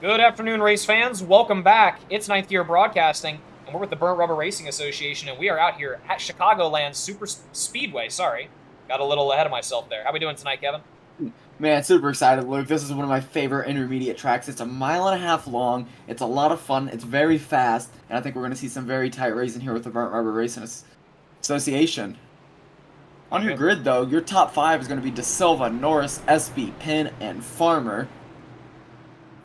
Good afternoon, race fans. Welcome back. It's Ninth Gear Broadcasting, and we're with the BRRA Racing Association, and we are out here at Chicagoland Super Speedway. Sorry, got a little ahead of myself there. How we doing tonight, Kevin? Man, super excited, Luke. This is one of my favorite intermediate tracks. It's a mile and a half long. It's a lot of fun. It's very fast, and I think we're going to see some very tight racing here with the Burnt Rubber Racing Association. On your Okay. grid, though, your top five is going to be De Silva, Norris, Espy, Penn, and Farmer.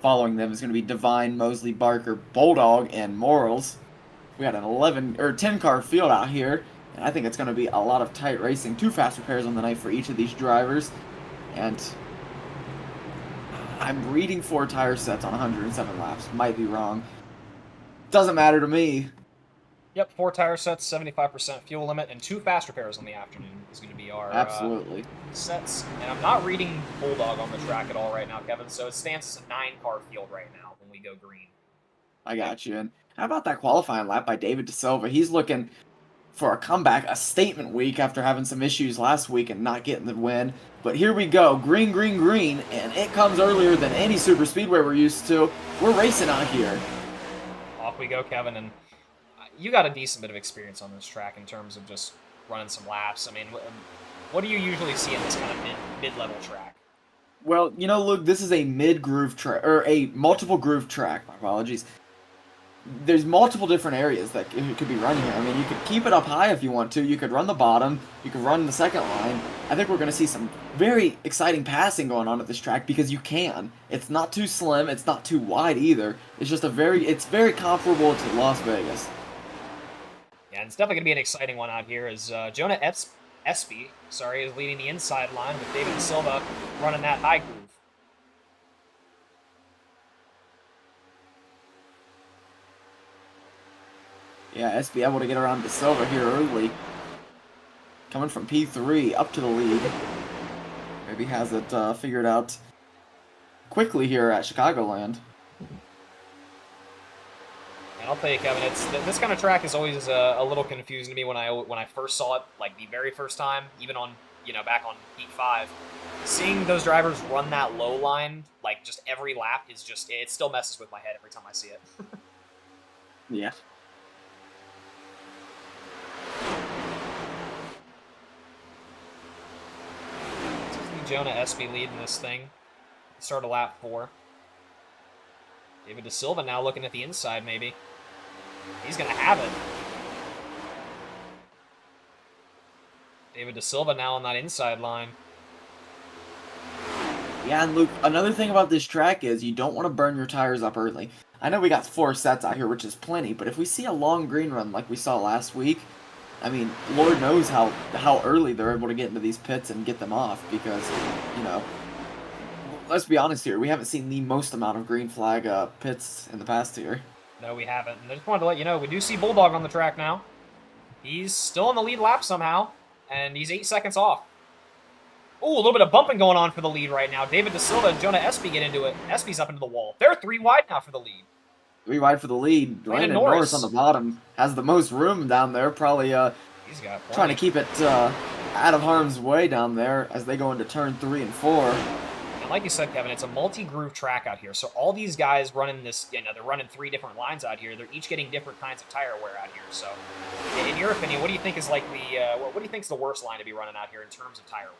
Following them is going to be Divine, Mosley, Barker, Bulldog, and Morals. We got an 11 or 10 car field out here, and I think it's going to be a lot of tight racing. Two fast repairs on the night for each of these drivers, and I'm reading 4 tire sets on 107 laps. Might be wrong. Doesn't matter to me. Yep, 4 tire sets, 75% fuel limit, and 2 fast repairs on the afternoon is going to be our Absolutely. sets. And I'm not reading Bulldog on the track at all right now, Kevin, so it stands as a 9 car field right now when we go green. I got you. And how about that qualifying lap by David De Silva? He's looking for a comeback, a statement week after having some issues last week and not getting the win. But here we go. Green, green, green. And it comes earlier than any super speedway we're used to. We're racing out here. Off we go, Kevin, and you got a decent bit of experience on this track in terms of just running some laps. I mean, what do you usually see in this kind of mid-level track? Well, Luke, this is a mid-groove track, or a multiple groove track. My apologies. There's multiple different areas that it could be run here. I mean, you could keep it up high if you want to. You could run the bottom. You could run the second line. I think we're going to see some very exciting passing going on at this track because you can. It's not too slim. It's not too wide either. It's just it's very comparable to Las Vegas. Yeah, it's definitely going to be an exciting one out here as Jonah Espy, is leading the inside line with David De Silva running that high groove. Yeah, SB able to get around De Silva here early. Coming from P3 up to the lead. Maybe has it figured out quickly here at Chicagoland. And I'll tell you, Kevin, this kind of track is always a little confusing to me when I first saw it, like the very first time, even on back on Heat 5. Seeing those drivers run that low line, like just every lap, is just it still messes with my head every time I see it. Yeah. Jonah Espy leading this thing. Start of lap 4. David De Silva now looking at the inside, maybe. He's going to have it. David De Silva now on that inside line. Yeah, and Luke, another thing about this track is you don't want to burn your tires up early. I know we got 4 sets out here, which is plenty, but if we see a long green run like we saw last week, I mean, Lord knows how early they're able to get into these pits and get them off because, let's be honest here, we haven't seen the most amount of green flag pits in the past year. No, we haven't. And I just wanted to let you know, we do see Bulldog on the track now. He's still on the lead lap somehow, and he's 8 seconds off. Oh, a little bit of bumping going on for the lead right now. David De Silva and Jonah Espy get into it. Espy's up into the wall. They're 3 wide now for the lead. 3 wide for the lead. Landon Norris on the bottom has the most room down there. Probably he's got trying to keep it out of harm's way down there as they go into turn 3 and 4. And like you said, Kevin, it's a multi-groove track out here. So all these guys running this, they're running 3 different lines out here. They're each getting different kinds of tire wear out here. So, in your opinion, what do you think is like what do you think is the worst line to be running out here in terms of tire wear?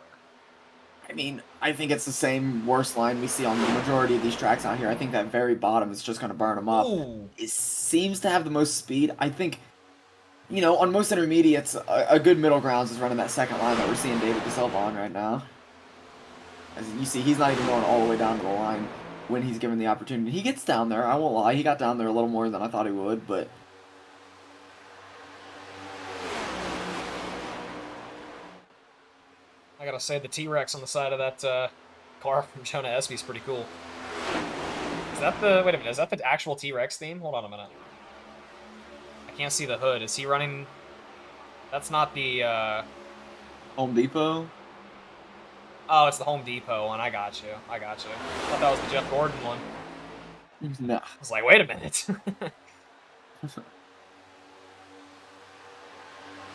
I mean, I think it's the same worst line we see on the majority of these tracks out here. I think that very bottom is just going to burn them up. Ooh. It seems to have the most speed. I think, on most intermediates, a good middle grounds is running that second line that we're seeing David De Silva on right now. As you see, he's not even going all the way down to the line when he's given the opportunity. He gets down there, I won't lie. He got down there a little more than I thought he would, but I gotta say, the T-Rex on the side of that car from Jonah Espy is pretty cool. Is that the... Wait a minute, is that the actual T-Rex theme? Hold on a minute. I can't see the hood. Is he running... That's not the... Home Depot? Oh, it's the Home Depot one. I got you. I thought that was the Jeff Gordon one. No. I was like, wait a minute.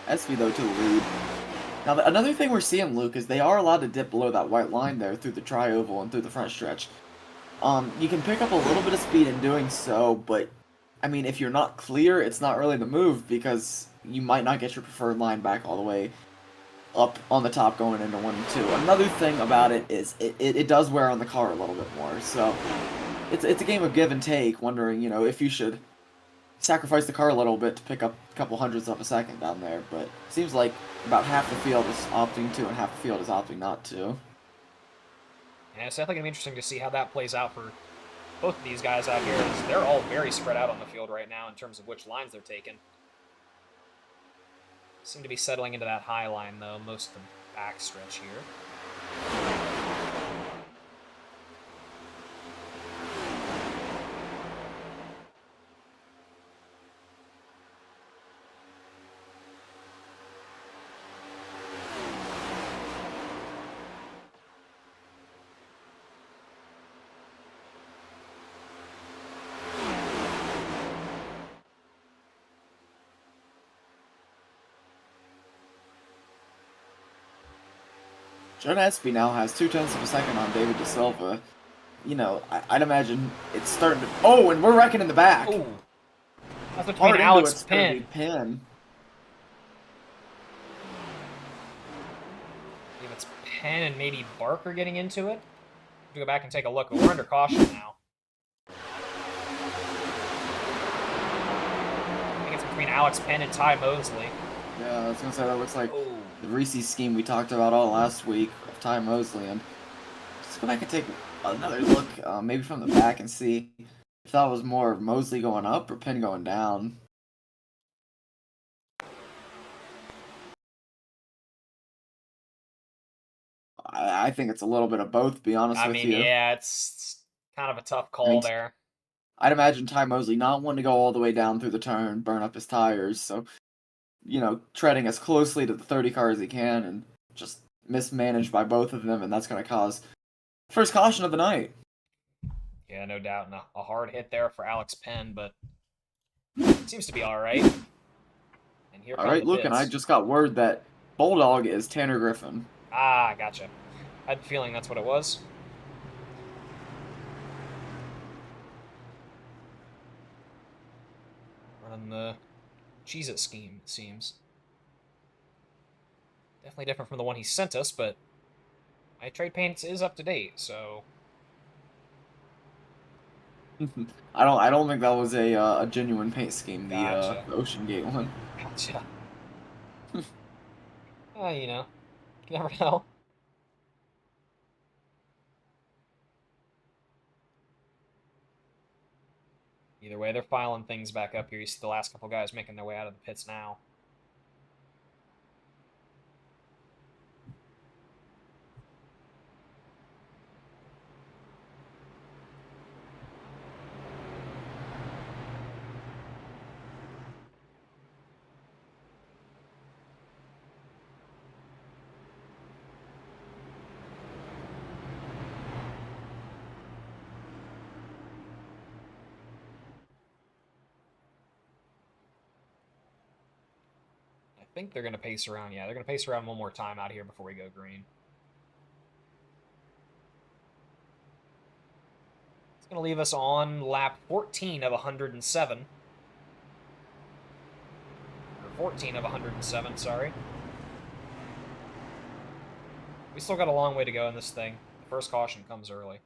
SV, though, to the lead. Now, another thing we're seeing, Luke, is they are allowed to dip below that white line there through the tri-oval and through the front stretch. You can pick up a little bit of speed in doing so, but I mean, if you're not clear, it's not really the move because you might not get your preferred line back all the way up on the top going into 1 and 2. Another thing about it is it does wear on the car a little bit more, so it's a game of give and take, wondering, if you should sacrifice the car a little bit to pick up a couple hundredths of a second down there, but it seems like about half the field is opting to and half the field is opting not to. Yeah, it's definitely going to be interesting to see how that plays out for both of these guys out here, as they're all very spread out on the field right now in terms of which lines they're taking. Seem to be settling into that high line, though, most of the back stretch here. John Espy now has 0.2 of a second on David De Silva. I'd imagine it's starting to. Oh, and we're wrecking in the back. Ooh. That's between Hard into Alex it's gonna be Penn. Penn. I believe it's Penn and maybe Barker getting into it. We go back and take a look, but we're under caution now. I think it's between Alex Penn and Ty Mosley. Yeah, I was gonna say that looks like Ooh. the Reese scheme we talked about all last week of Ty Mosley, and let's go back and take another look, maybe from the back, and see if that was more of Mosley going up or Penn going down. I think it's a little bit of both, to be honest with you. Yeah, it's kind of a tough call there. I'd imagine Ty Mosley not wanting to go all the way down through the turn, burn up his tires, so, treading as closely to the 30 car as he can, and just mismanaged by both of them, and that's going to cause first caution of the night. Yeah, no doubt. And a hard hit there for Alex Penn, but it seems to be all right. And here all right, look, and I just got word that Bulldog is Tanner Griffin. Ah, gotcha. I had a feeling that's what it was. Running the Cheez-It scheme, it seems. Definitely different from the one he sent us, but my trade paints is up to date, so I don't think that was a genuine paint scheme. Gotcha. The Ocean Gate one. Gotcha. You never know. Either way, they're filing things back up here. You see the last couple guys making their way out of the pits now. I think they're going to pace around. Yeah, they're going to pace around one more time out here before we go green. It's going to leave us on lap 14 of 107. Or 14 of 107, sorry. We still got a long way to go in this thing. The first caution comes early.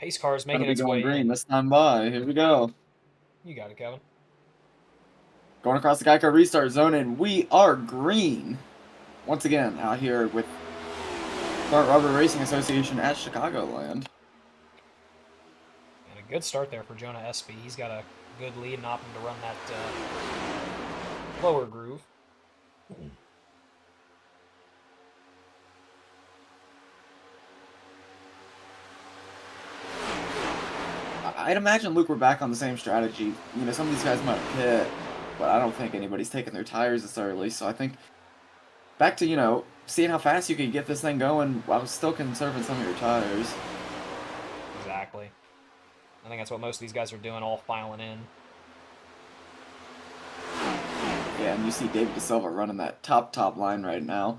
Pace car is Gonna making be its going way green in. this time by. Here we go. You got it, Kevin. Going across the Geico restart zone, and we are green. Once again, out here with Front Rubber Racing Association at Chicagoland. And a good start there for Jonah Espy. He's got a good lead and opting to run that lower groove. I'd imagine, Luke, we're back on the same strategy. You know, some of these guys might have hit, but I don't think anybody's taking their tires this early. So I think back to, you know, seeing how fast you can get this thing going while still conserving some of your tires. Exactly. I think that's what most of these guys are doing, all filing in. Yeah, and you see David DeSilva running that top line right now.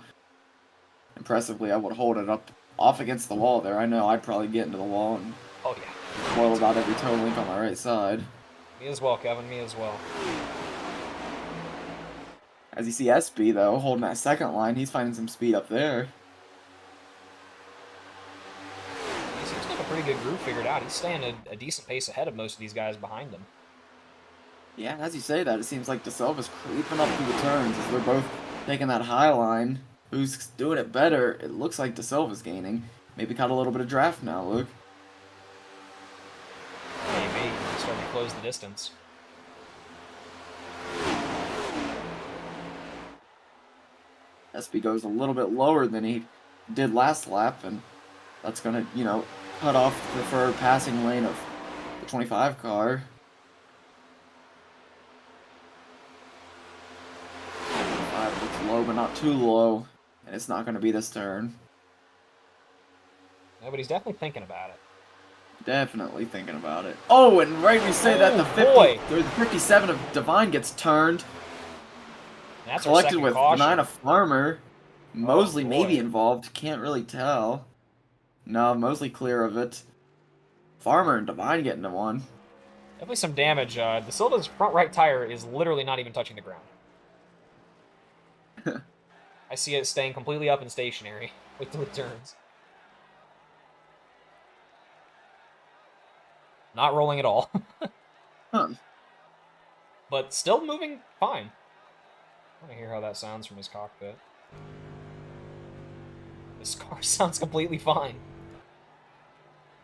Impressively, I would hold it up off against the wall there. I know I'd probably get into the wall and Oh, yeah. spoil about every toe link on my right side. Me as well, Kevin. Me as well. As you see SB, though, holding that second line, he's finding some speed up there. He seems to have a pretty good groove figured out. He's staying a decent pace ahead of most of these guys behind him. Yeah, as you say that, it seems like DeSilva's creeping up through the turns as they're both taking that high line. Who's doing it better? It looks like DeSilva's gaining. Maybe caught a little bit of draft now, Luke. Maybe he's starting to close the distance. SB goes a little bit lower than he did last lap, and that's going to, you know, cut off the preferred passing lane of the 25 car. 25 looks low, but not too low, and it's not going to be this turn. No, but he's definitely thinking about it. Definitely thinking about it. Oh, and right we say that the 50 boy. or the 57 of Divine gets turned. That's our Collected second with caution. 9 of Farmer. Mosley boy. maybe involved. Can't really tell. No, Mosley clear of it. Farmer and Divine getting to one. Definitely some damage. DeSilva's front right tire is literally not even touching the ground. I see it staying completely up and stationary. Wait till it turns. Not rolling at all. Huh. But still moving fine. I want to hear how that sounds from his cockpit. This car sounds completely fine.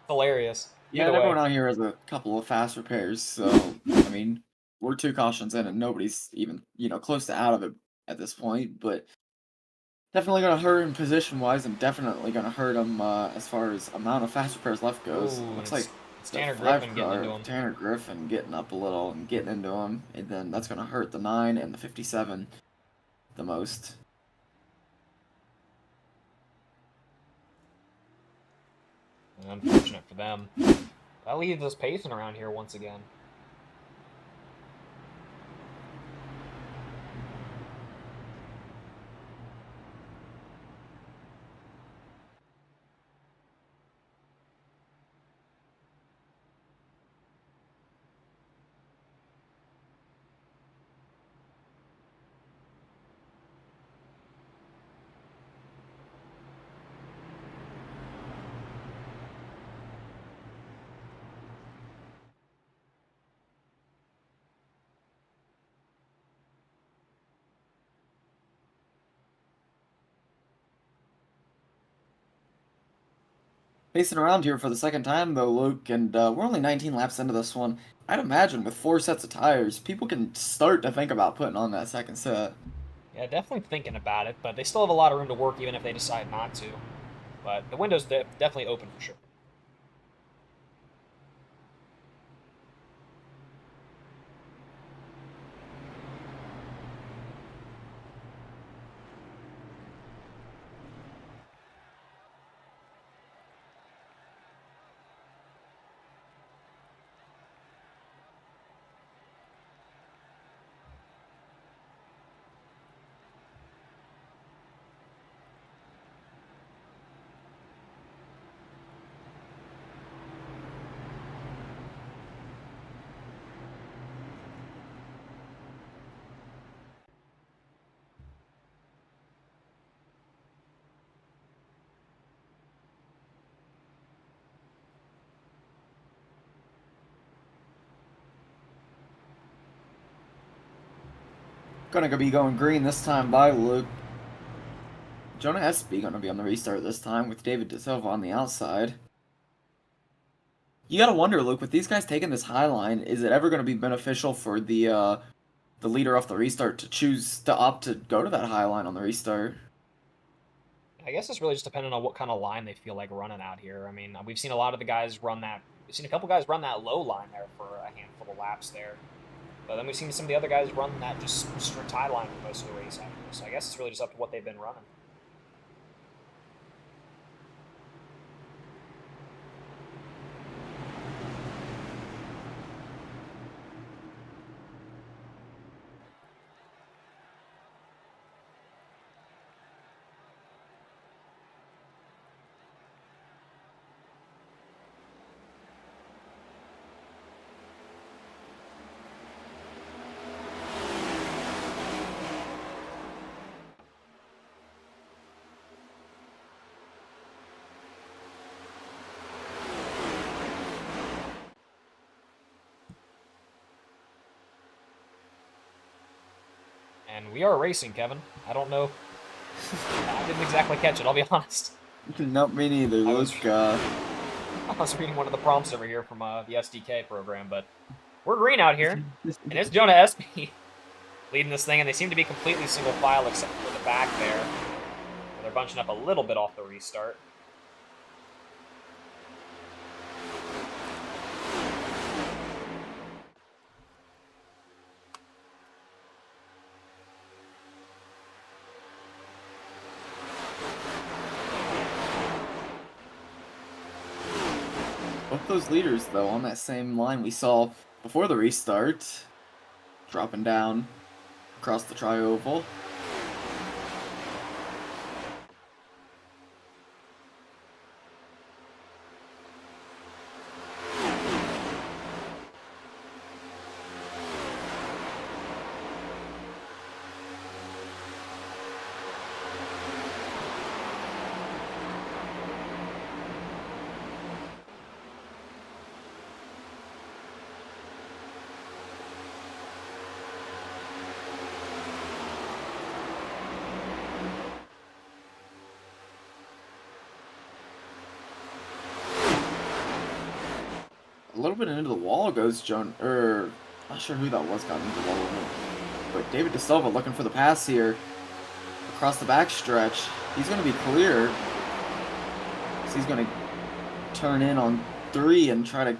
Hilarious. Yeah, Either everyone way. out here has a couple of fast repairs, so, I mean, we're 2 cautions in and nobody's even, you know, close to out of it at this point, but definitely going to hurt him position-wise and definitely going to hurt him as far as amount of fast repairs left goes. Ooh, Looks it's like Tanner the Griffin 5 getting car, into him. Tanner Griffin getting up a little and getting into him, and then that's going to hurt the 9 and the 57 the most. Unfortunate for them. That leaves us pacing around here once again. Pacing around here for the second time, though, Luke, and we're only 19 laps into this one. I'd imagine with 4 sets of tires, people can start to think about putting on that second set. Yeah, definitely thinking about it, but they still have a lot of room to work even if they decide not to. But the window's definitely open for sure. Gonna be going green this time by Luke. Jonah Espy gonna be on the restart this time with David De Silva on the outside. You gotta wonder, Luke, with these guys taking this high line, is it ever gonna be beneficial for the leader off the restart to choose to opt to go to that high line on the restart? I guess it's really just depending on what kind of line they feel like running out here. I mean, we've seen a lot of the guys run that. We've seen a couple guys run that low line there for a handful of laps there. But then we've seen some of the other guys run that just strict high line for most of the race after. So I guess it's really just up to what they've been running. And we are racing, Kevin. I don't know. I didn't exactly catch it, I'll be honest. Nope, me neither, Luke. I was reading one of the prompts over here from the SDK program, but we're green out here. And it's Jonah Espy leading this thing, and they seem to be completely single file except for the back there. They're bunching up a little bit off the restart. Both those leaders, though, on that same line we saw before the restart, dropping down across the tri-oval. A little bit into the wall goes not sure who that was got into the wall, but David De Silva looking for the pass here across the backstretch. He's going to be clear. So he's going to turn in on 3 and try to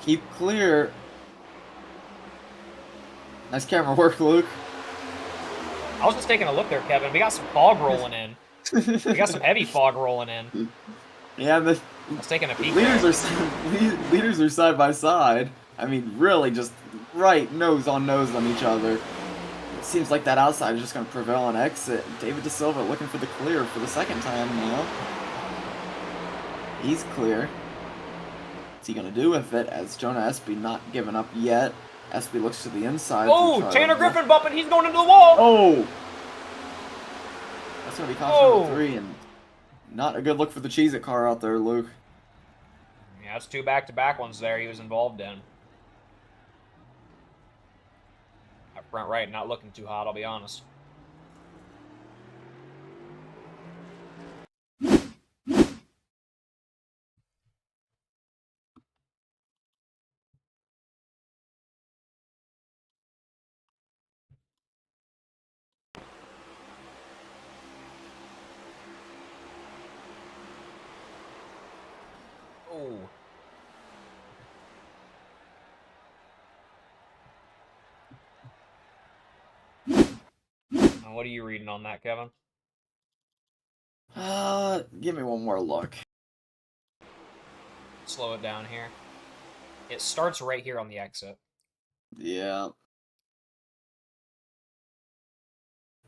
keep clear. Nice camera work, Luke. I was just taking a look there, Kevin. We got some fog rolling in. We got some heavy fog rolling in. Yeah, I was taking a peek. Leaders are side by side. I mean, really just right nose on each other. It seems like that outside is just going to prevail on exit. David De Silva looking for the clear for the second time now. He's clear. What's he going to do with it as Jonah Espy not giving up yet? Espy looks to the inside. Oh, Tanner Griffin bumping. He's going into the wall. Oh! That's going to be caution number 3 and not a good look for the Cheez-It car out there, Luke. Yeah, that's 2 back-to-back ones there he was involved in. That front right not looking too hot, I'll be honest. Oh. What are you reading on that, Kevin? Give me one more look. Slow it down here. It starts right here on the exit. Yeah.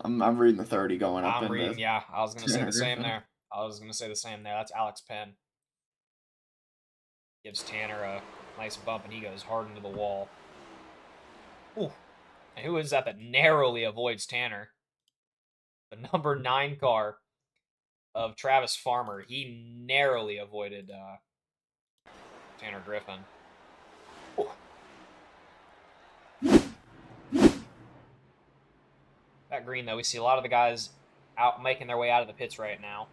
I'm reading the 30 going up. I'm reading, yeah. I was gonna say the same there. That's Alex Penn. Gives Tanner a nice bump, and he goes hard into the wall. Ooh. And who is that narrowly avoids Tanner? The number 9 car of Travis Farmer. He narrowly avoided Tanner Griffin. Ooh. That green, though, we see a lot of the guys out making their way out of the pits right now.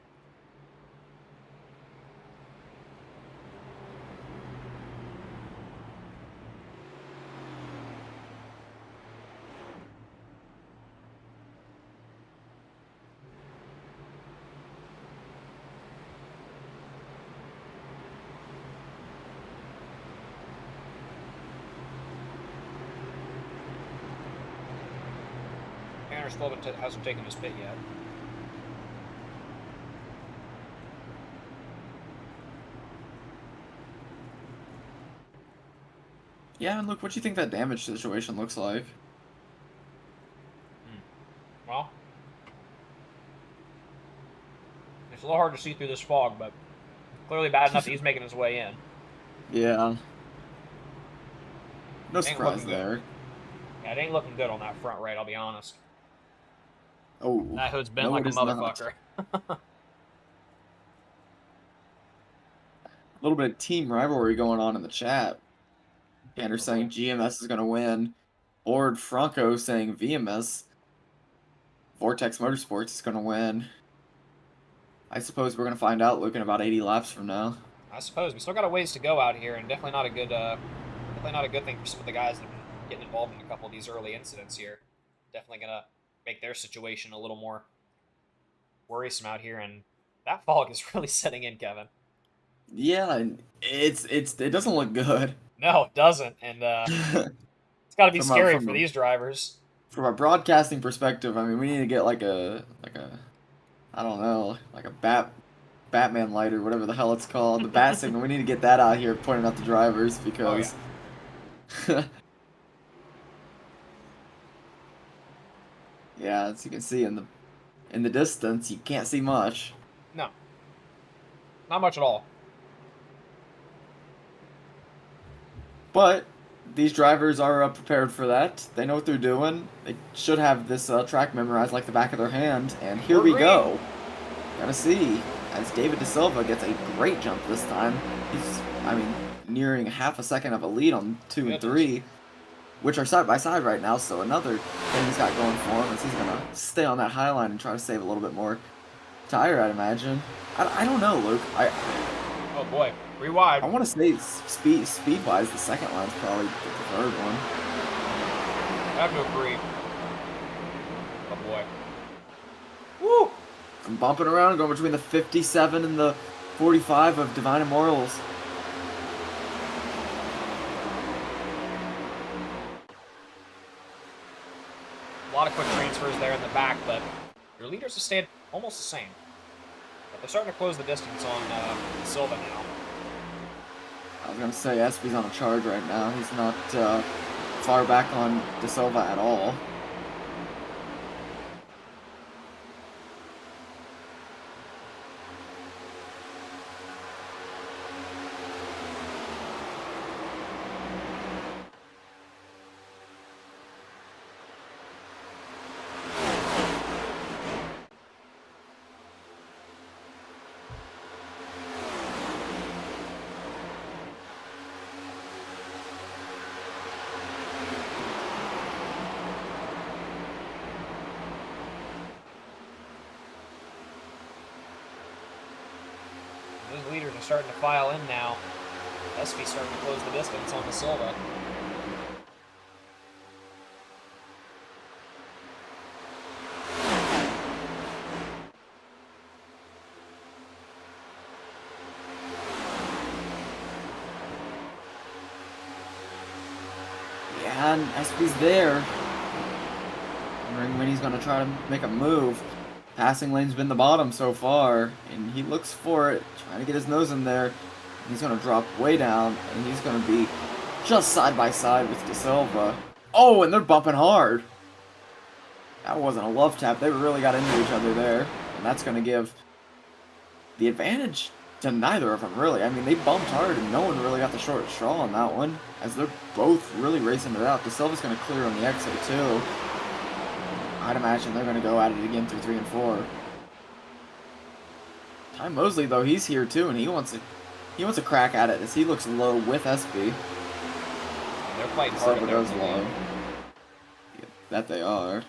Tanner's still hasn't taken his pit yet. Yeah, and look, what do you think that damage situation looks like? Well, it's a little hard to see through this fog, but clearly bad enough that he's making his way in. Yeah. No Ain't surprise looking good. there. Yeah, it ain't looking good on that front right, I'll be honest. Oh, That hood's bent no, like it a is not. motherfucker. A little bit of team rivalry going on in the chat. Gander saying GMS is going to win. Lord Franco saying VMS. Vortex Motorsports is going to win. I suppose we're going to find out looking about 80 laps from now. I suppose we still got a ways to go out here, and definitely not a good thing for some of the guys that have been getting involved in a couple of these early incidents here. Definitely gonna make their situation a little more worrisome out here, and that fog is really setting in, Kevin. Yeah, and it doesn't look good. No, it doesn't, and it's got to be scary for from these drivers. From a broadcasting perspective, I mean, we need to get like a I don't know, like a Batman light or whatever the hell it's called, the bat signal. We need to get that out here pointing out the drivers because yeah, as you can see in the distance, you can't see much. No, not much at all. But these drivers are prepared for that. They know what they're doing. They should have this track memorized like the back of their hand. And here we go. Gotta see as David De Silva gets a great jump this time. He's, I mean, nearing half a second of a lead on 2 and 3, which are side by side right now. So another thing he's got going for him is he's gonna stay on that high line and try to save a little bit more tire, I'd imagine. I don't know, Luke. Oh boy, rewind. I want to say speed wise, the second line's probably the preferred one. I have to agree. Oh boy. Woo! I'm bumping around, going between the 57 and the 45 of Divine Immortals. A lot of quick transfers there in the back, but your leaders have stayed almost the same. But they're starting to close the distance on Silva now. I was going to say, Espy's on a charge right now. He's not far back on De Silva at all. Those leaders are starting to file in now. Espy's starting to close the distance on the Silva. Yeah, and Espy's there. Wondering when he's going to try to make a move. Passing lane's been the bottom so far, and he looks for it, trying to get his nose in there. He's going to drop way down, and he's going to be just side by side with De Silva. Oh, and they're bumping hard. That wasn't a love tap. They really got into each other there, and that's going to give the advantage to neither of them, really. I mean, they bumped hard, and no one really got the short straw on that one, as they're both really racing it out. De Silva's going to clear on the exit, too. I'd imagine they're going to go at it again through 3 and 4. Ty Mosley, though, he's here too, and he wants a crack at it as he looks low with Espy. They're fighting hard. Silva goes low. Yeah, that they are.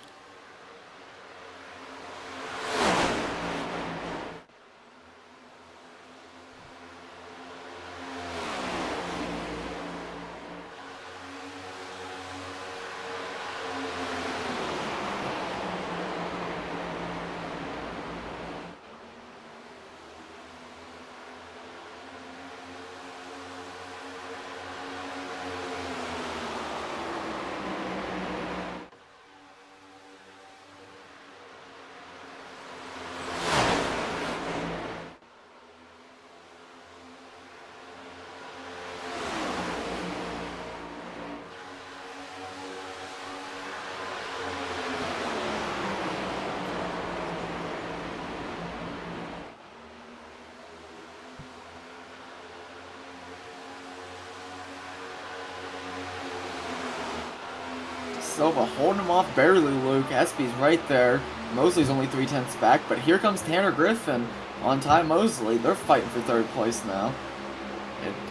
Silva holding him off barely, Luke. Espy's right there. Mosley's only 3/10 back, but here comes Tanner Griffin on Ty Mosley. They're fighting for third place now.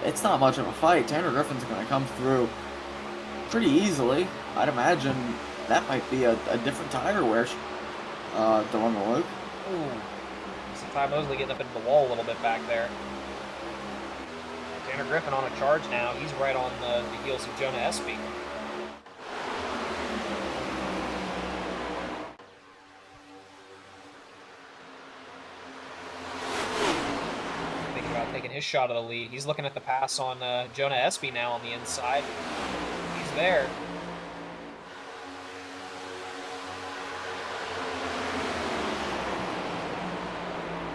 It's not much of a fight. Tanner Griffin's going to come through pretty easily. I'd imagine that might be a different tire wear dilemma, Luke. Ooh. See Ty Mosley getting up into the wall a little bit back there. Tanner Griffin on a charge now. He's right on the heels of Jonah Espy. Thinking about taking his shot of the lead. He's looking at the pass on Jonah Espy now on the inside. He's there.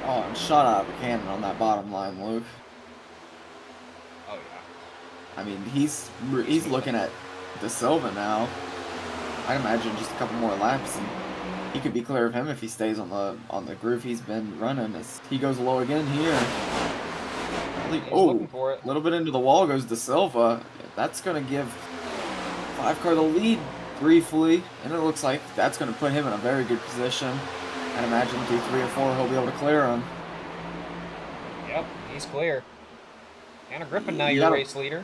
Oh, and shot out of a cannon on that bottom line, Luke. Oh, yeah. I mean, he's looking at De Silva now. I imagine just a couple more laps, and he could be clear of him if he stays on the groove he's been running. As he goes low again here. Oh, a little bit into the wall goes De Silva. That's going to give 5-car the lead briefly, and it looks like that's going to put him in a very good position. I'd imagine through 3 or 4 he'll be able to clear him. Yep, he's clear. Tanner Griffin now your race leader.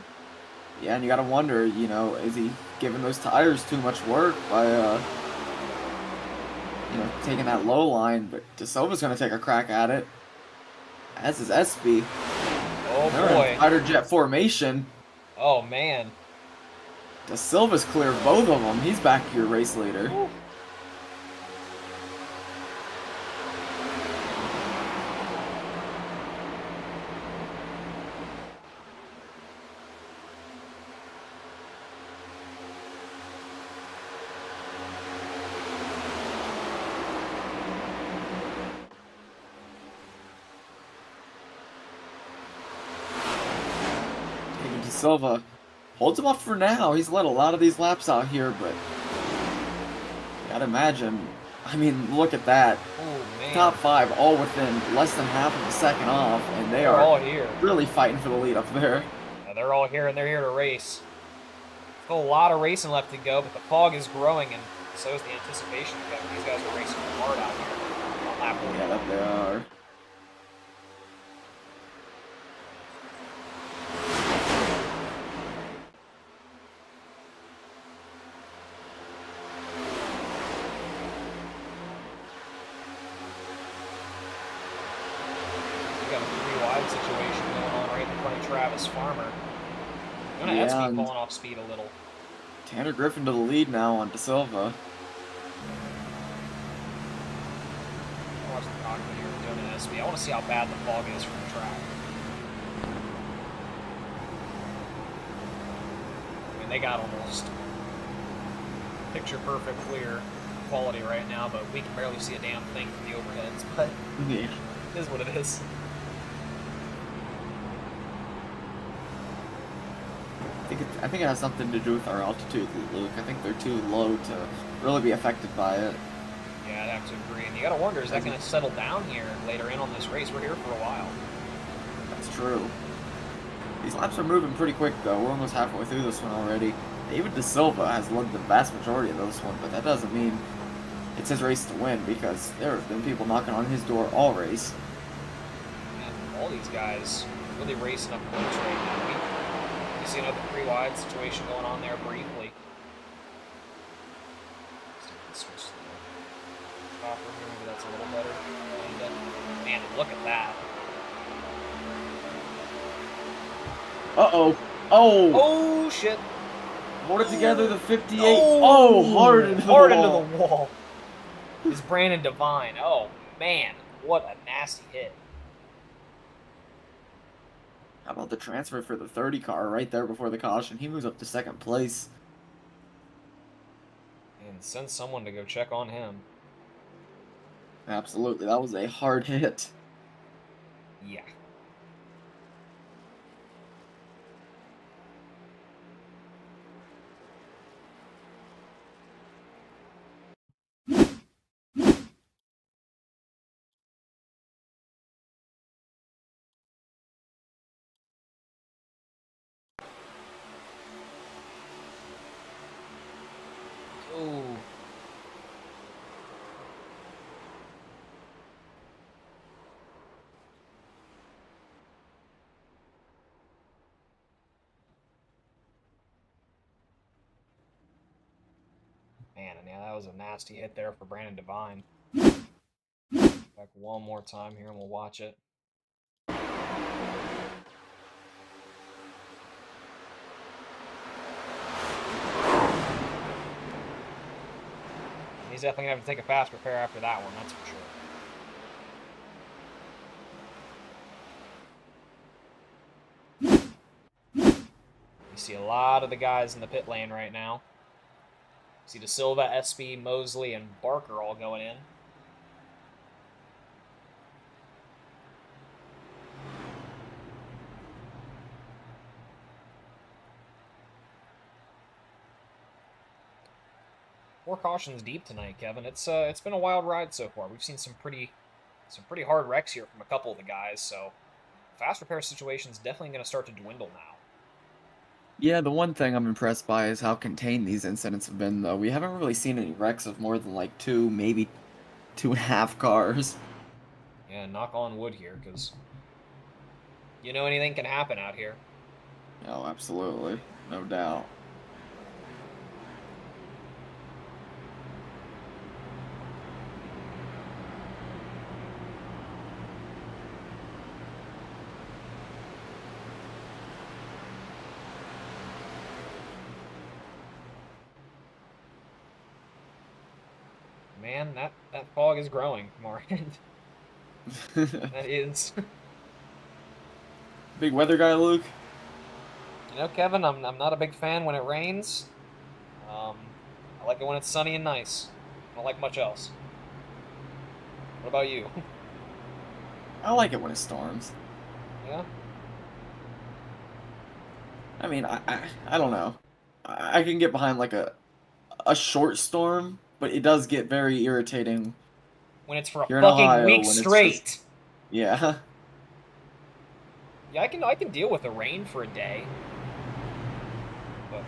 Yeah, and you gotta wonder, you know, is he giving those tires too much work by, you know, taking that low line? But De Silva's gonna take a crack at it, as is Espy. Oh They're in fighter jet formation. Oh man. De Silva's clear of both of them. He's back to your race leader. Woo. De Silva holds him up for now. He's led a lot of these laps out here, but you gotta imagine. I mean, look at that. Oh, man. Top 5 all within less than half of a second off, and they're all here. Really fighting for the lead up there. Yeah, they're all here, and they're here to race. Still a lot of racing left to go, but the fog is growing, and so is the anticipation. These guys are racing hard out here on lap 1. Yeah, that they are. Situation going on right in front of Travis Farmer. Jonah Espy pulling off speed a little. Tanner Griffin to the lead now on De Silva. Watch the cockpit here with Jonah Espy. I want to see how bad the fog is from the track. I mean, they got almost picture perfect clear quality right now, but we can barely see a damn thing from the overheads. But yeah, it is what it is. I think it has something to do with our altitude, Luke. I think they're too low to really be affected by it. Yeah, I'd have to agree. And you gotta wonder, is that going to settle down here later in on this race? We're here for a while. That's true. These laps are moving pretty quick, though. We're almost halfway through this one already. David De Silva has led the vast majority of this one, but that doesn't mean it's his race to win, because there have been people knocking on his door all race. And all these guys really racing up close right now. You see another 3-wide situation going on there briefly. Stop here, maybe that's a little better. And, man, look at that. Uh-oh. Oh! Oh, shit. Hold it together, the 58. Oh, hard into the wall. Into the wall. It's Brandon Devine. Oh, man. What a nasty hit. How about the transfer for the 30 car right there before the caution? He moves up to second place. And send someone to go check on him. Absolutely. That was a hard hit. Yeah. Man, and yeah, that was a nasty hit there for Brandon Devine. Back one more time here, and we'll watch it. He's definitely going to have to take a fast repair after that one, that's for sure. You see a lot of the guys in the pit lane right now. You see De Silva, Espy, Mosley, and Barker all going in. Four cautions deep tonight, Kevin. It's been a wild ride so far. We've seen some pretty hard wrecks here from a couple of the guys, so fast repair situation's definitely going to start to dwindle now. Yeah, the one thing I'm impressed by is how contained these incidents have been, though. We haven't really seen any wrecks of more than like 2, maybe 2.5 cars. Yeah, knock on wood here, because you know anything can happen out here. Oh, absolutely. No doubt. Man, that fog is growing from our end. That is. Big weather guy, Luke? You know, Kevin, I'm not a big fan when it rains. I like it when it's sunny and nice. I don't like much else. What about you? I like it when it storms. Yeah? I mean, I don't know. I can get behind like a short storm, but it does get very irritating When it's for a here in fucking Ohio week when it's straight. just, yeah. Yeah, I can deal with the rain for a day. But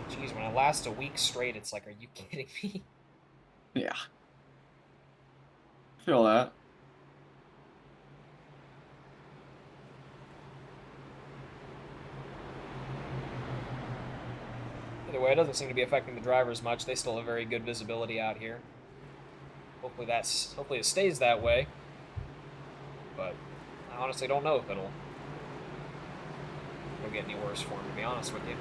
geez, when it lasts a week straight, it's like, are you kidding me? Yeah. Feel that. Either way, it doesn't seem to be affecting the drivers much. They still have very good visibility out here. Hopefully it stays that way. But I honestly don't know if it'll get any worse for him, to be honest with you.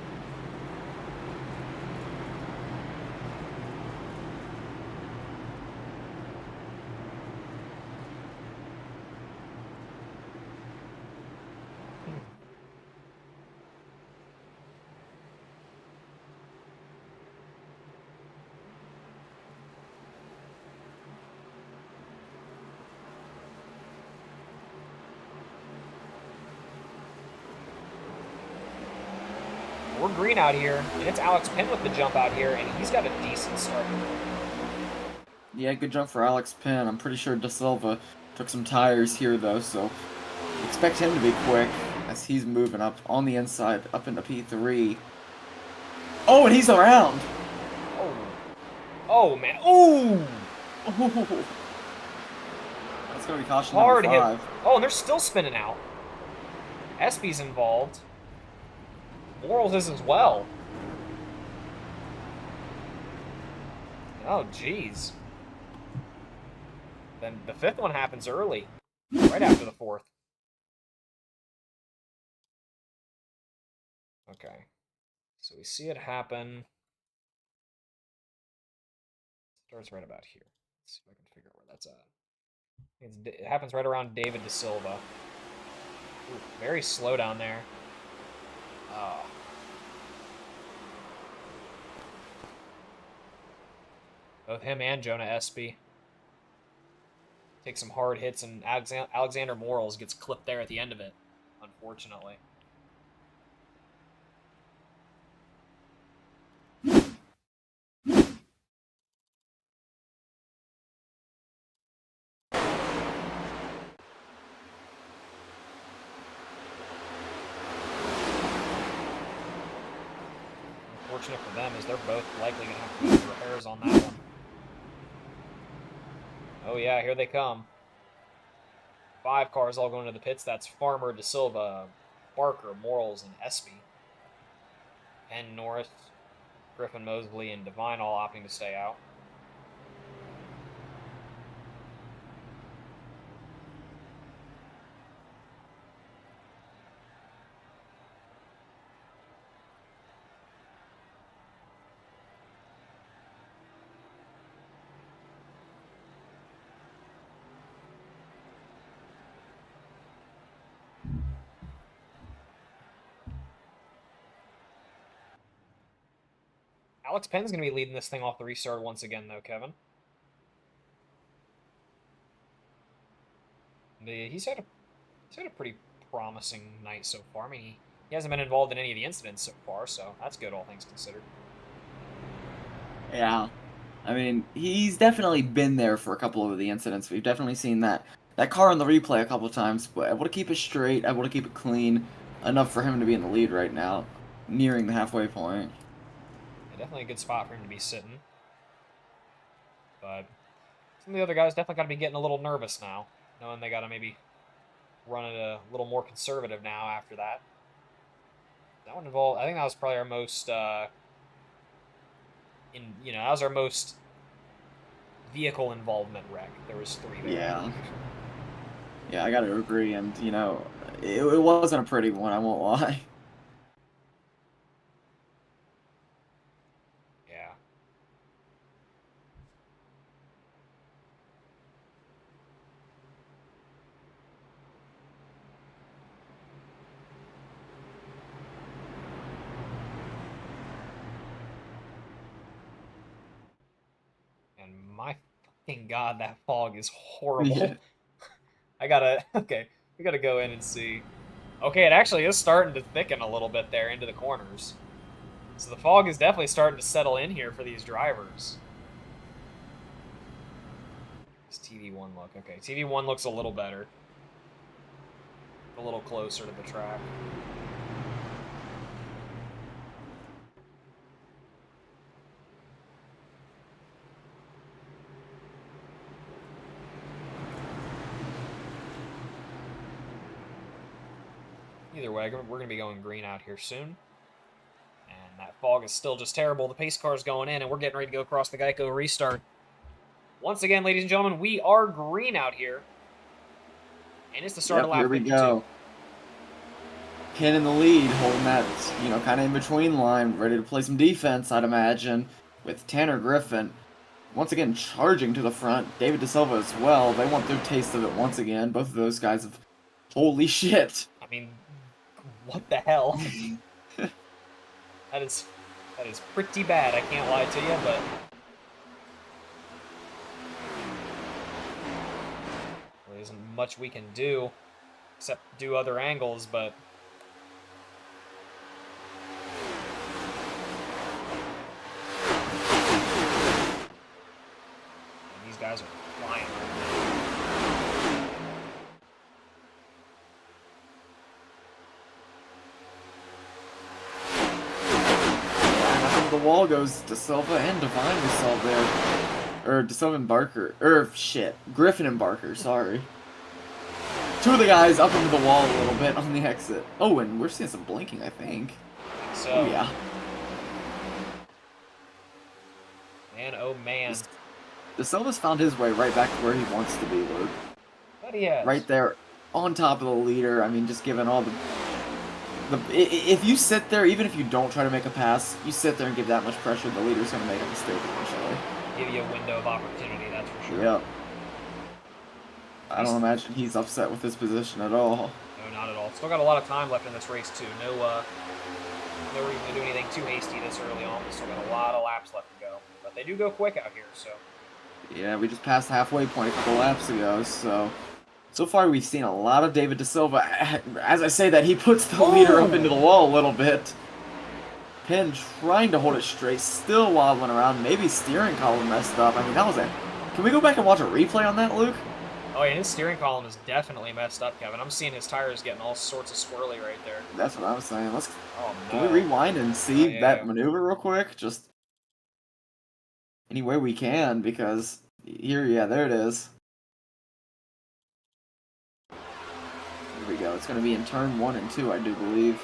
We're green out here, and it's Alex Penn with the jump out here, and he's got a decent start. Yeah, good jump for Alex Penn. I'm pretty sure De Silva took some tires here, though, so expect him to be quick as he's moving up on the inside, up into P3. Oh, and he's around! Oh. Oh, man. Ooh! Oh. That's going to be caution Hard number hit. 5. Oh, and they're still spinning out. Espy's involved. Morals is as well. Oh, jeez. Then the 5th one happens early. Right after the 4th. Okay. So we see it happen. Starts right about here. Let's see if I can figure out where that's at. It happens right around David De Silva. Ooh, very slow down there. Oh. Both him and Jonah Espy take some hard hits, and Alexander Morals gets clipped there at the end of it, unfortunately. Unfortunate for them, is they're both likely going to have to do repairs on that one. Oh yeah, here they come. 5 cars all going to the pits. That's Farmer, De Silva, Barker, Morals, and Espy. Penn, Norris, Griffin, Mosley, and Divine all opting to stay out. Alex Penn's going to be leading this thing off the restart once again, though, Kevin. He's had a pretty promising night so far. I mean, he hasn't been involved in any of the incidents so far, so that's good, all things considered. Yeah. I mean, he's definitely been there for a couple of the incidents. We've definitely seen that car on the replay a couple of times, but able to keep it straight, able to keep it clean, enough for him to be in the lead right now, nearing the halfway point. Yeah, definitely a good spot for him to be sitting. But some of the other guys definitely got to be getting a little nervous now, knowing they got to maybe run it a little more conservative now after that. That one involved, I think that was probably our most, that was our most vehicle involvement wreck. There was 3 there. Yeah. Yeah, I gotta agree, and, it wasn't a pretty one, I won't lie. Yeah. And my fucking god, that fog is horrible. Yeah. We gotta go in and see. Okay, it actually is starting to thicken a little bit there into the corners. So the fog is definitely starting to settle in here for these drivers. This TV1 look? Okay, TV1 looks a little better. A little closer to the track. Either way, we're going to be going green out here soon. And that fog is still just terrible. The pace car's going in, and we're getting ready to go across the Geico restart. Once again, ladies and gentlemen, we are green out here. And it's the start of lap 52. Here we go. Penn in the lead, holding that, kind of in between line, ready to play some defense, I'd imagine, with Tanner Griffin. Once again, charging to the front. David DeSilva as well. They want their taste of it once again. Both of those guys have... Holy shit. I mean, what the hell? That is pretty bad, I can't lie to you, but... There isn't much we can do, except do other angles, but... And these guys are flying right now. The wall goes to Silva and Divine we saw there. Or DeSilva and Barker. Griffin and Barker, sorry. 2 of the guys up into the wall a little bit on the exit. Oh, and we're seeing some blinking, I think. So, oh, yeah. Man, oh man. DeSilva's found his way right back to where he wants to be, Luke. But he has. Right there, on top of the leader. I mean, just given all the... If you sit there, even if you don't try to make a pass, you sit there and give that much pressure, the leader's going to make a mistake eventually. Give you a window of opportunity, that's for sure. Yep. I don't imagine he's upset with his position at all. No, not at all. Still got a lot of time left in this race, too. No reason to do anything too hasty this early on. We still got a lot of laps left to go. But they do go quick out here, so... Yeah, we just passed the halfway point a couple laps ago, so far we've seen a lot of David DeSilva. As I say that, he puts the leader up into the wall a little bit. Penn trying to hold it straight, still wobbling around. Maybe steering column messed up. I mean, that was a... Can we go back and watch a replay on that, Luke? Oh yeah, his steering column is definitely messed up, Kevin. I'm seeing his tires getting all sorts of swirly right there. That's what I was saying. Oh, no. Can we rewind and see that yeah. maneuver real quick? Just any way we can, because here, yeah, there it is. Here we go. It's going to be in turn 1 and 2, I do believe.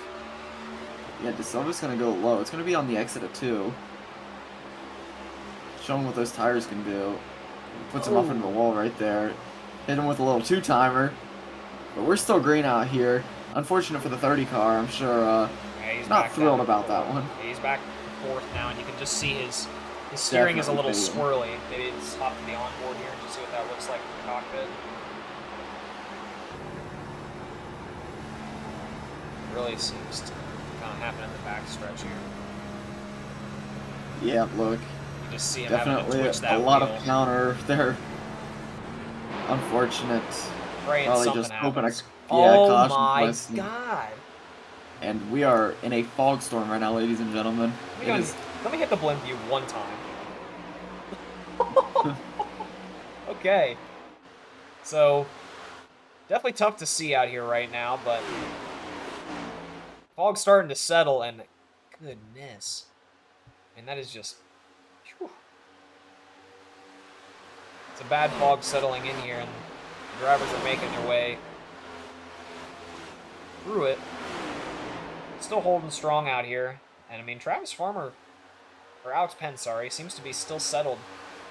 Yeah, DeSilva's going to go low. It's going to be on the exit of 2. Show him what those tires can do. Puts him off into the wall right there. Hit him with a little two-timer. But we're still green out here. Unfortunate for the 30 car. I'm sure Yeah, he's not back thrilled down about to that fourth. one. Yeah, he's back to fourth now, and you can just see his steering is a little Definitely swirly. Maybe it's hop to the onboard here and just see what that looks like from the cockpit. Really seems to kind of happen in the backstretch here. Yeah, look. You just see him Definitely having to twitch that a lot wheel. of counter there. Unfortunate. Praying Probably something just hoping happens. caution Oh my blessing. god! And we are in a fog storm right now, ladies and gentlemen. Let me hit the blimp view one time. Okay. So, definitely tough to see out here right now, but fog's starting to settle, and goodness. And that is just... Whew. It's a bad fog settling in here, and the drivers are making their way through it. Still holding strong out here. And, I mean, Travis Farmer, or Alex Penn, sorry, seems to be still settled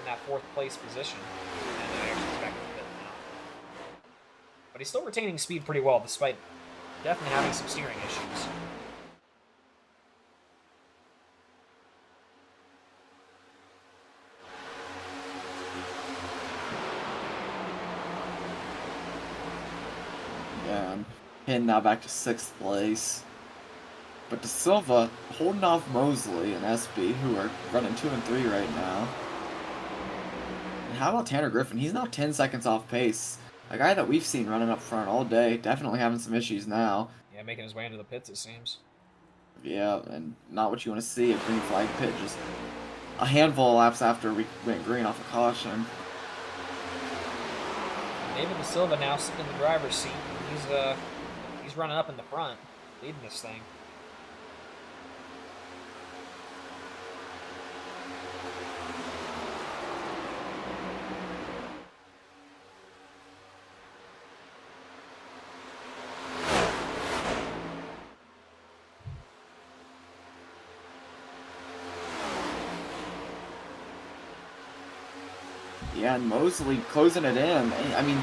in that fourth place position. And actually he's back in the fifth now. But he's still retaining speed pretty well, despite definitely having some steering issues. Yeah, I'm heading now back to 6th place. But De Silva holding off Mosley and SB, who are running 2 and 3 right now. And how about Tanner Griffin? He's now 10 seconds off pace. A guy that we've seen running up front all day, definitely having some issues now. Yeah, making his way into the pits, it seems. Yeah, and not what you want to see, a green flag pit just a handful of laps after we went green off a caution. David De Silva now sitting in the driver's seat. He's running up in the front, leading this thing. Yeah, and Mosley closing it in. I mean,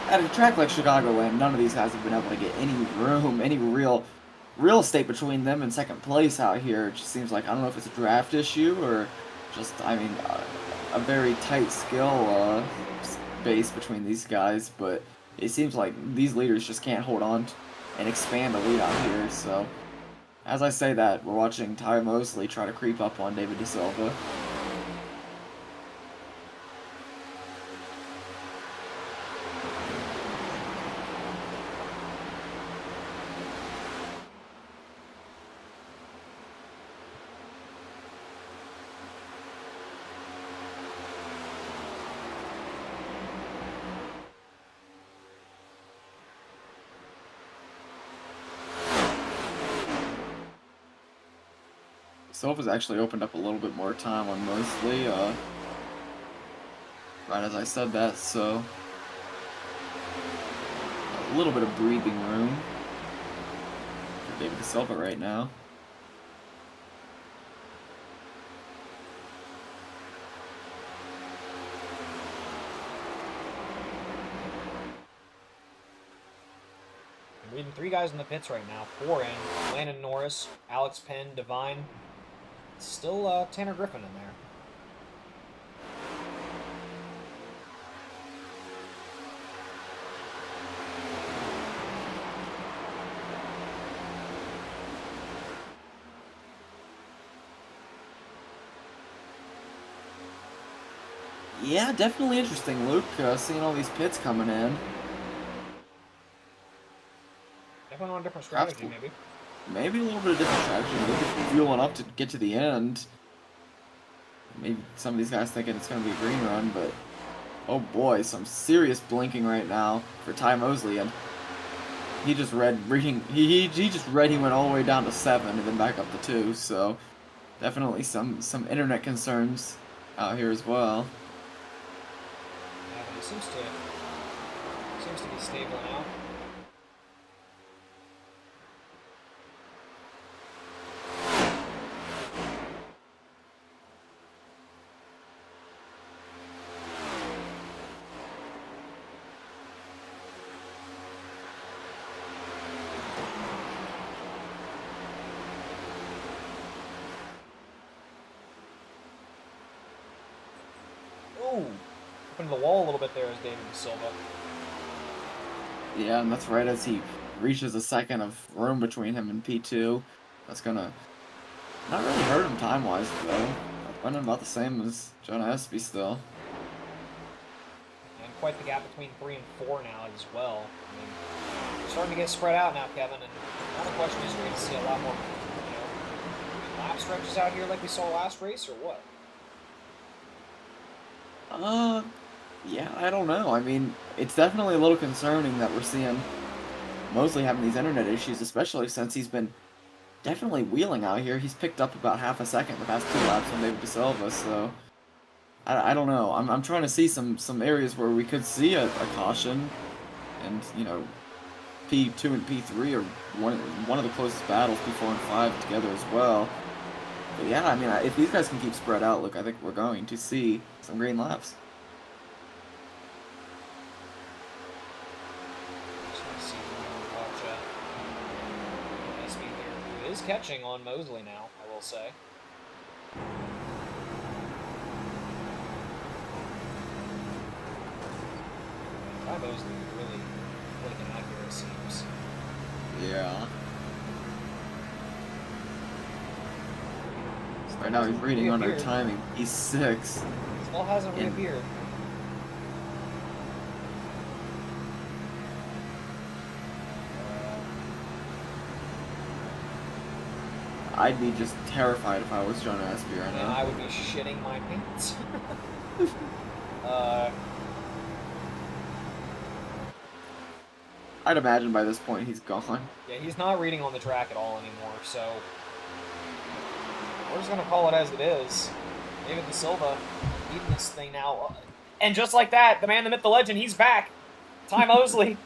at a track like Chicagoland, none of these guys have been able to get any room, any real estate between them and second place out here. It just seems like, I don't know if it's a draft issue or just, I mean, a very tight skill base between these guys, but it seems like these leaders just can't hold on and expand the lead out here. So, as I say that, we're watching Ty Mosley try to creep up on David De Silva. Silva's actually opened up a little bit more time on Mosley, right as I said that, so a little bit of breathing room for David De Silva right now. I'm reading 3 guys in the pits right now. 4 in. Landon Norris, Alex Penn, Devine. Still Tanner Griffin in there. Yeah, definitely interesting, Luke, seeing all these pits coming in. Definitely on a different strategy, maybe. Maybe a little bit of different strategy, maybe fueling up to get to the end. Maybe some of these guys thinking it's going to be a green run, but oh boy, some serious blinking right now for Ty Mosley, and he just read he just read he went all the way down to 7 and then back up to 2, so definitely some internet concerns out here as well. Yeah, but he seems to be stable now. into the wall a little bit there as David Silva. Yeah, and that's right as he reaches a second of room between him and P2. That's gonna not really hurt him time-wise, though. Running about the same as Jonah Espy still. And quite the gap between 3 and 4 now as well. I mean, we're starting to get spread out now, Kevin, and now the question is, are we going to see a lot more, lap stretches out here like we saw last race, or what? Yeah, I don't know. I mean, it's definitely a little concerning that we're seeing Mosley having these internet issues, especially since he's been definitely wheeling out here. He's picked up about half a second the past 2 laps on David DeSilva, so I don't know. I'm trying to see some areas where we could see a caution, and P2 and P3 are one of the closest battles. P4 and 5 together as well. But yeah, I mean, if these guys can keep spread out, look, I think we're going to see some green laps. Is catching on Mosley now, I will say. Mosley really looking accurate, it seems. Yeah. Right now he's reading under timing. He's 6. Still hasn't reappeared. I'd be just terrified if I was Jonah Espy right now. I would be shitting my pants. I'd imagine by this point he's gone. Yeah, he's not reading on the track at all anymore, so we're just going to call it as it is. David DeSilva leading this thing now. And just like that, the man, the myth, the legend, he's back. Ty Mosley,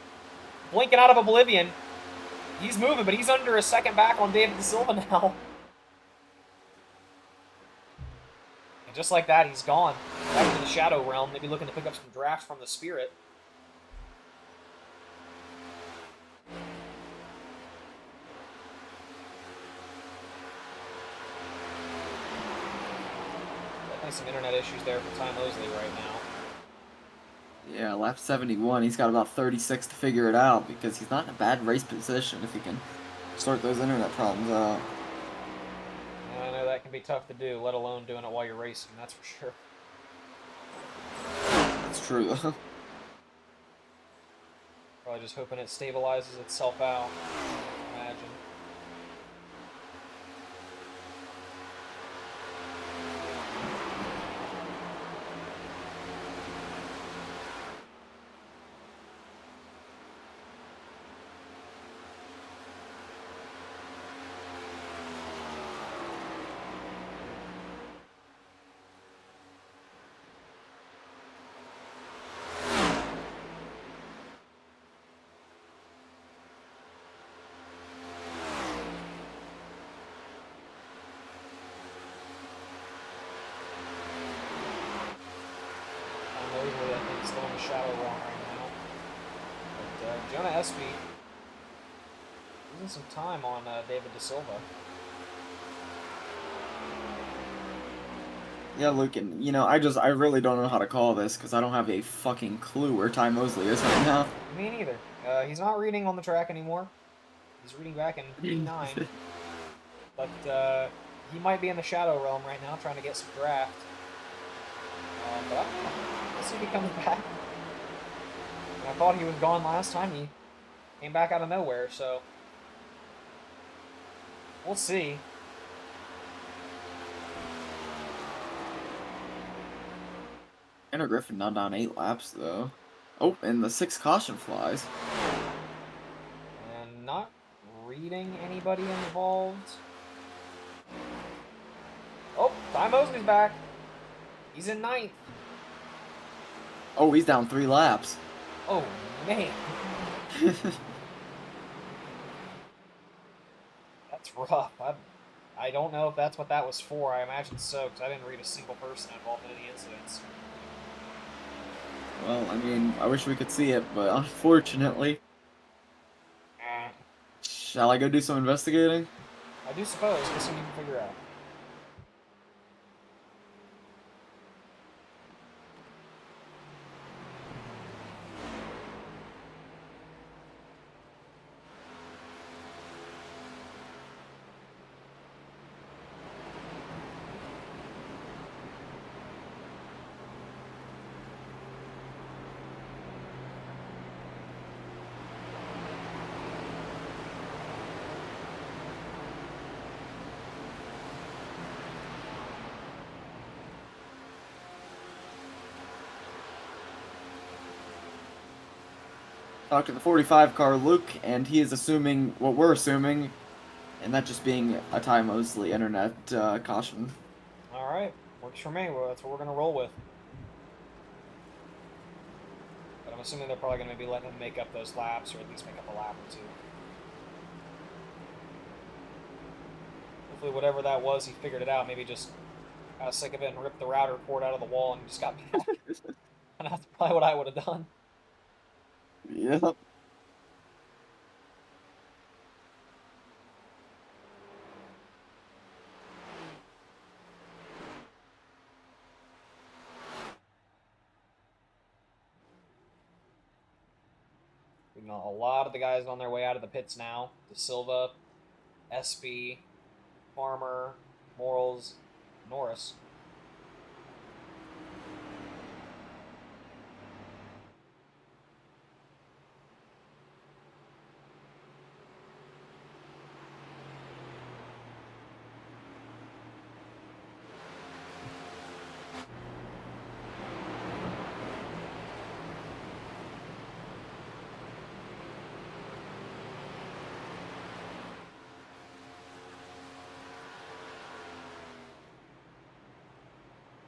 blinking out of oblivion. He's moving, but he's under a second back on David DeSilva now. And just like that, he's gone. Back into the Shadow Realm, maybe looking to pick up some drafts from the Spirit. Definitely some internet issues there for Ty Mosley right now. Yeah, lap 71, he's got about 36 to figure it out, because he's not in a bad race position if he can sort those internet problems out. I know that can be tough to do, let alone doing it while you're racing, that's for sure. That's true, though. Probably just hoping it stabilizes itself out, I imagine. I think still in the Shadow Realm right now. But Jonah Espy losing some time on David DeSilva. Yeah, Luke, and I really don't know how to call this because I don't have a fucking clue where Ty Mosley is right now. Me neither. He's not reading on the track anymore. He's reading back in P9. But he might be in the Shadow Realm right now trying to get some draft. But I don't know. We'll see if he comes back. And I thought he was gone last time. He came back out of nowhere, so we'll see. Tanner Griffin now down 8 laps, though. Oh, and the 6 caution flies. And not reading anybody involved. Oh, Ty Mosley's back. He's in 9th. Oh, he's down 3 laps. Oh, man. That's rough. I don't know if that's what that was for. I imagine so, because I didn't read a single person involved in any incidents. Well, I mean, I wish we could see it, but unfortunately... Shall I go do some investigating? I do suppose. Guess we need to figure out. Talk to the 45 car, Luke, and he is assuming what we're assuming, and that just being a Ty Mosley internet caution. All right, works for me. Well, that's what we're gonna roll with. But I'm assuming they're probably gonna be letting him make up those laps, or at least make up a lap or two. Hopefully, whatever that was, he figured it out. Maybe just got sick of it and ripped the router cord out of the wall and just got back. And that's probably what I would have done. Yep. You know, a lot of the guys on their way out of the pits now. De Silva, SB, Farmer, Morals, Norris.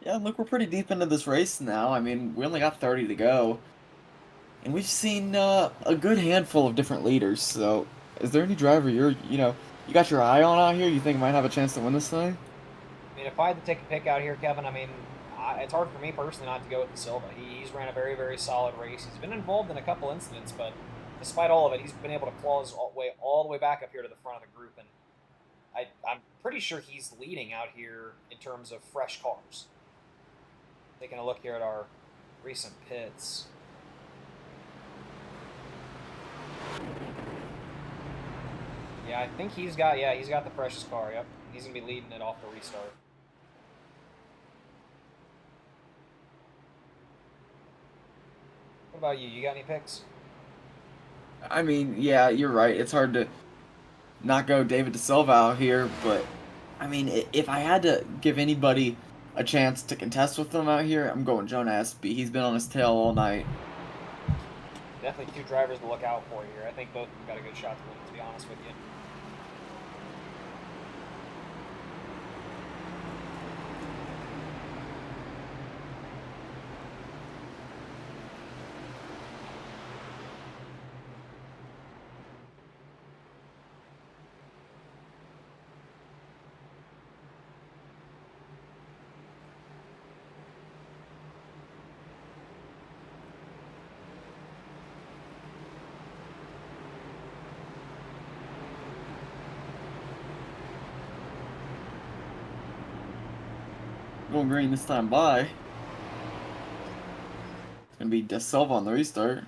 Yeah, look, we're pretty deep into this race now. I mean, we only got 30 to go. And we've seen a good handful of different leaders, so is there any driver you got your eye on out here you think might have a chance to win this thing? I mean, if I had to take a pick out here, Kevin, I mean, it's hard for me personally not to go with De Silva. He's ran a very, very solid race. He's been involved in a couple incidents, but despite all of it, he's been able to claw his way all the way back up here to the front of the group, and I'm pretty sure he's leading out here in terms of fresh cars. Taking a look here at our recent pits. Yeah, I think he's got the freshest car. Yep, he's gonna be leading it off the restart. What about you? You got any picks? I mean, yeah, you're right. It's hard to not go David De Silva out here, but I mean, if I had to give anybody a chance to contest with them out here, I'm going Jonah Espy. He's been on his tail all night. Definitely two drivers to look out for here. I think both of them got a good shot to win, to be honest with you. Going green this time by. It's gonna be De Silva on the restart.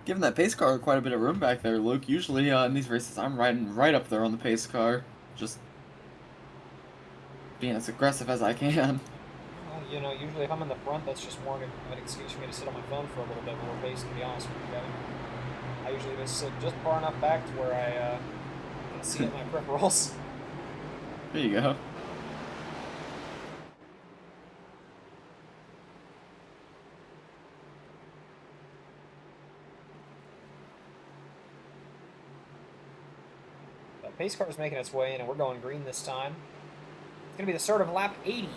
Giving that pace car quite a bit of room back there, Luke. Usually in these races, I'm riding right up there on the pace car. Just being as aggressive as I can. Well, you know, usually if I'm in the front, that's just more of an excuse for me to sit on my phone for a little bit more pace, to be honest with you, Kevin. I usually just sit just far enough back to where I can see it in my peripherals. There you go. The pace car is making its way in, and we're going green this time. It's going to be the start of lap 80.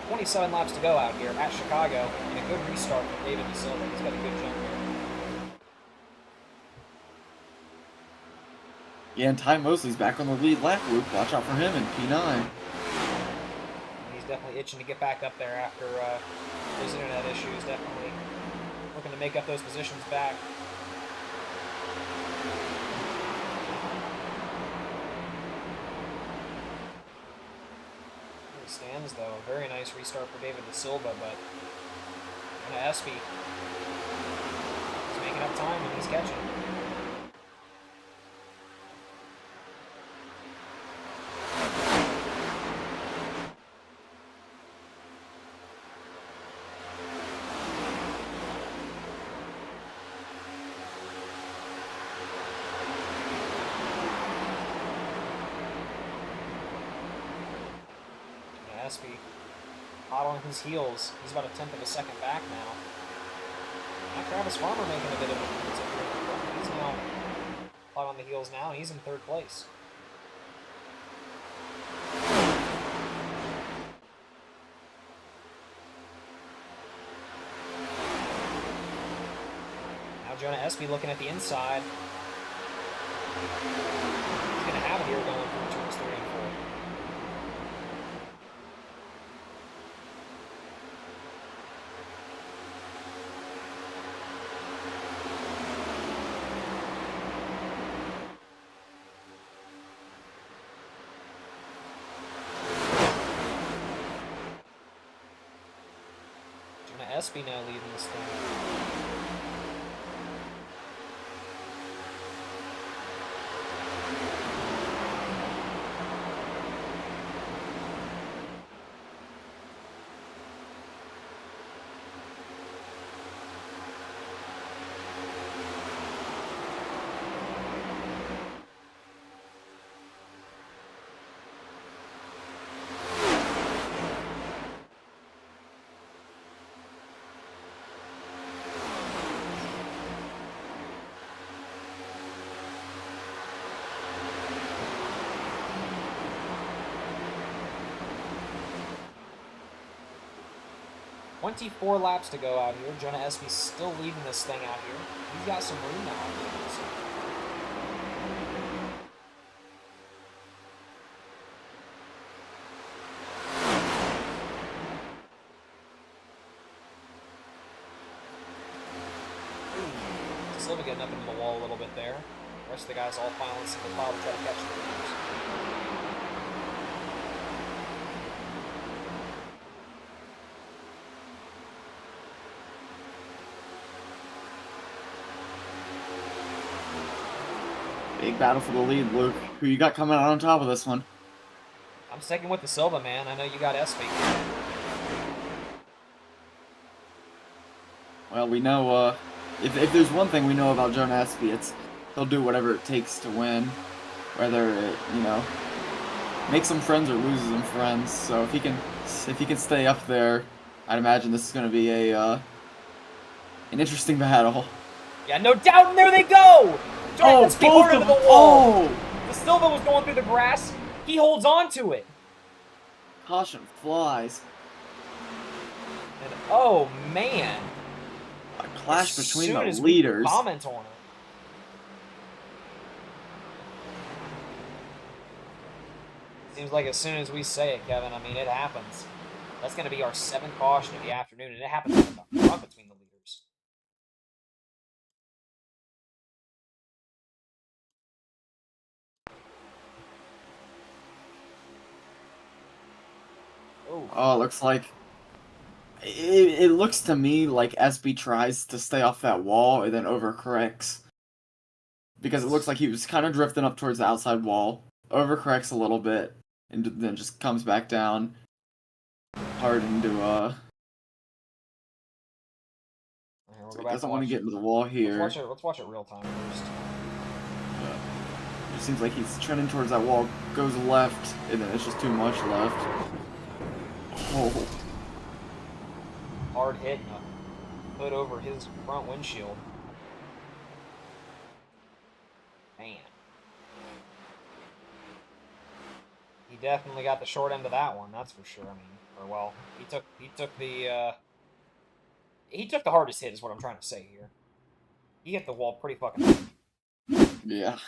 27 laps to go out here at Chicago, and a good restart for David De Silva. He's got a good jump here. Yeah, and Ty Mosley's back on the lead lap, Luke. Watch out for him in P9. He's definitely itching to get back up there after his internet issues. Definitely looking to make up those positions back. Here he stands, though. A very nice restart for David De Silva, but Espy is picking up time and he's catching. Espy hot on his heels. He's about a tenth of a second back now. Now Travis Farmer making a bit of a difference up here. He's now hot on the heels now, and he's in third place. Now Jonah Espy looking at the inside. He's going to have it here going through turns 3 and 4. Espy now leading this thing. .24 laps to go out here. Jonah Espy's still leading this thing out here. He's got some room now. Silva getting up into the wall a little bit there. The rest of the guys all filing single file to try to catch the leaders. Big battle for the lead, Luke. Who you got coming out on top of this one? I'm sticking with the Silva, man. I know you got Espy. Well, we know, if there's one thing we know about Jonah Espy, it's he'll do whatever it takes to win. Whether it, makes some friends or loses some friends. So if he can stay up there, I'd imagine this is going to be an interesting battle. Yeah, no doubt, and there they go! Oh, Espy hard into the wall! Oh! The Silva was going through the grass. He holds on to it. Caution flies. And oh, man. A clash between the as leaders. We comment on it. Seems like as soon as we say it, Kevin, I mean, it happens. That's going to be our 7th caution of the afternoon, and it happens at the front between the leaders. Oh, it looks like... It looks to me like Espy tries to stay off that wall and then overcorrects. Because it looks like he was kind of drifting up towards the outside wall, overcorrects a little bit, and then just comes back down hard into, So he doesn't want to get into the wall here. Let's watch it real time first. It seems like he's trending towards that wall, goes left, and then it's just too much left. Oh. Hard hit and a hood over his front windshield. Man. He definitely got the short end of that one, that's for sure. I mean, or well, he took the hardest hit is what I'm trying to say here. He hit the wall pretty fucking hard. Yeah.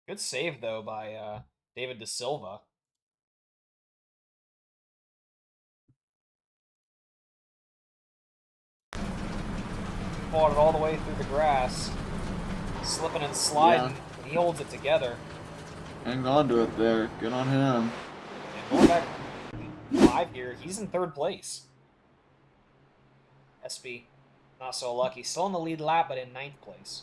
Good save, though, by David De Silva. Fought it all the way through the grass. Slipping and Yeah, sliding. He holds it together. hang on to it there. Good on him. And going back 5 here, he's in 3rd place. SB, not so lucky. Still in the lead lap, but in 9th place.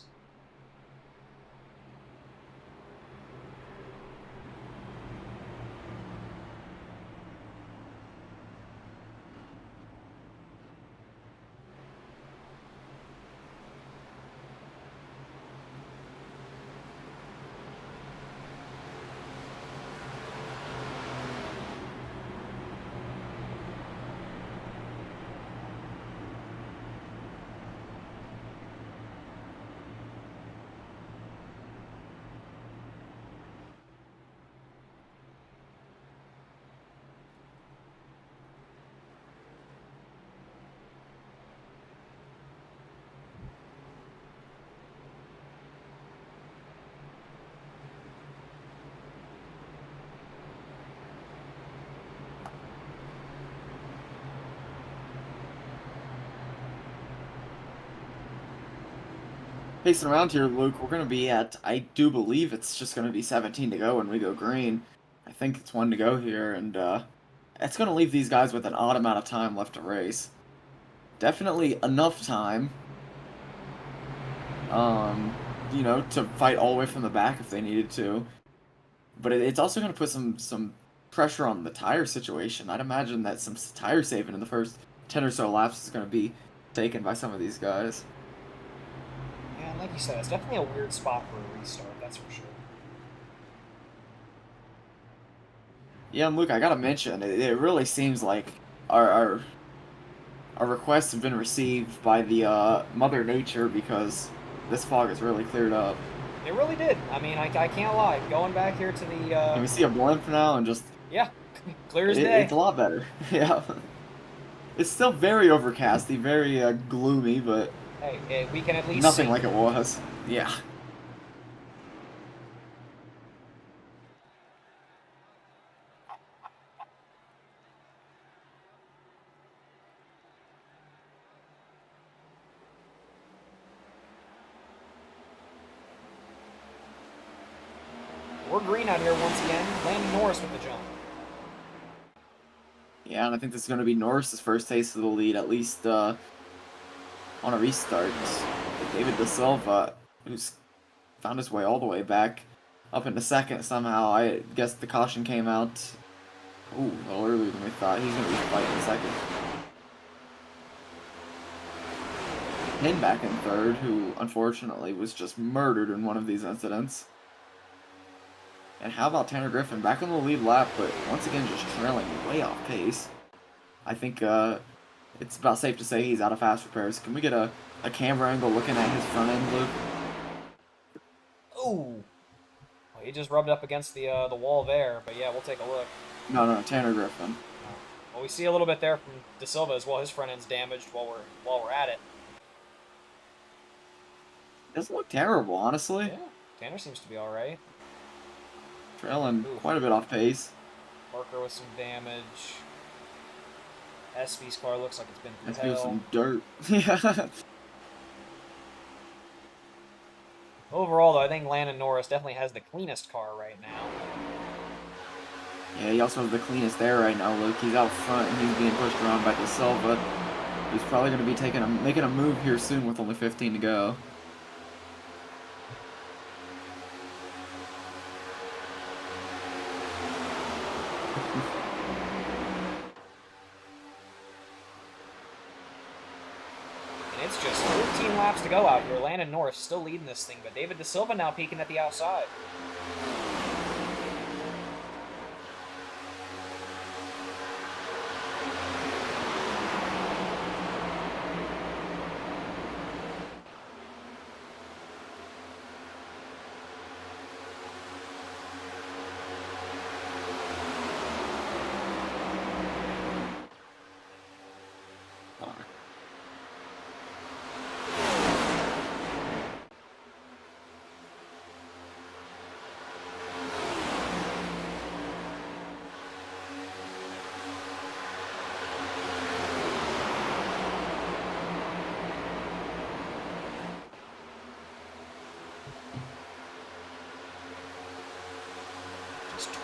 Pacing around here, Luke, we're going to be at, I do believe it's just going to be 17 to go when we go green. I think it's 1 to go here, and it's going to leave these guys with an odd amount of time left to race. Definitely enough time, you know, to fight all the way from the back if they needed to. But it's also going to put some pressure on the tire situation. I'd imagine that some tire saving in the first 10 or so laps is going to be taken by some of these guys. Yeah, and like you said, it's definitely a weird spot for a restart, that's for sure. Yeah, and Luke, I gotta mention, it really seems like our requests have been received by the Mother Nature because this fog has really cleared up. It really did. I mean, I can't lie. Going back here to the, Can we see a blimp now and just... yeah, clear as day. It's a lot better. Yeah. It's still very overcasty, very gloomy, but Hey, we can at least nothing see. like it was. Yeah. We're green out here once again. Landon Norris with the jump. Yeah, and I think this is going to be Norris's first taste of the lead, at least on a restart. David De Silva, who's found his way all the way back up into second somehow. I guess the caution came out a little earlier than we thought. He's going to be fighting second. Pin back in third, who unfortunately was just murdered in one of these incidents. And how about Tanner Griffin back on the lead lap, but once again just trailing way off pace. I think it's about safe to say he's out of fast repairs. Can we get a camera angle looking at his front end, Luke? Ooh. Well, he just rubbed up against the wall there, but yeah, we'll take a look. No, Tanner Griffin. Well, we see a little bit there from De Silva as well. His front end's damaged while we're at it. Doesn't look terrible, honestly. Yeah, Tanner seems to be all right. Trailing quite a bit off pace. Parker with some damage. SB's car looks like it's been through Let's hell. do some dirt. Yeah. Overall, though, I think Landon Norris definitely has the cleanest car right now. Yeah, he also has the cleanest air right now, Luke. He's out front and he's being pushed around by De Silva. He's probably going to be making a move here soon with only 15 to go. And it's just 13 laps to go out here. Landon Norris still leading this thing, but David De Silva now peeking at the outside.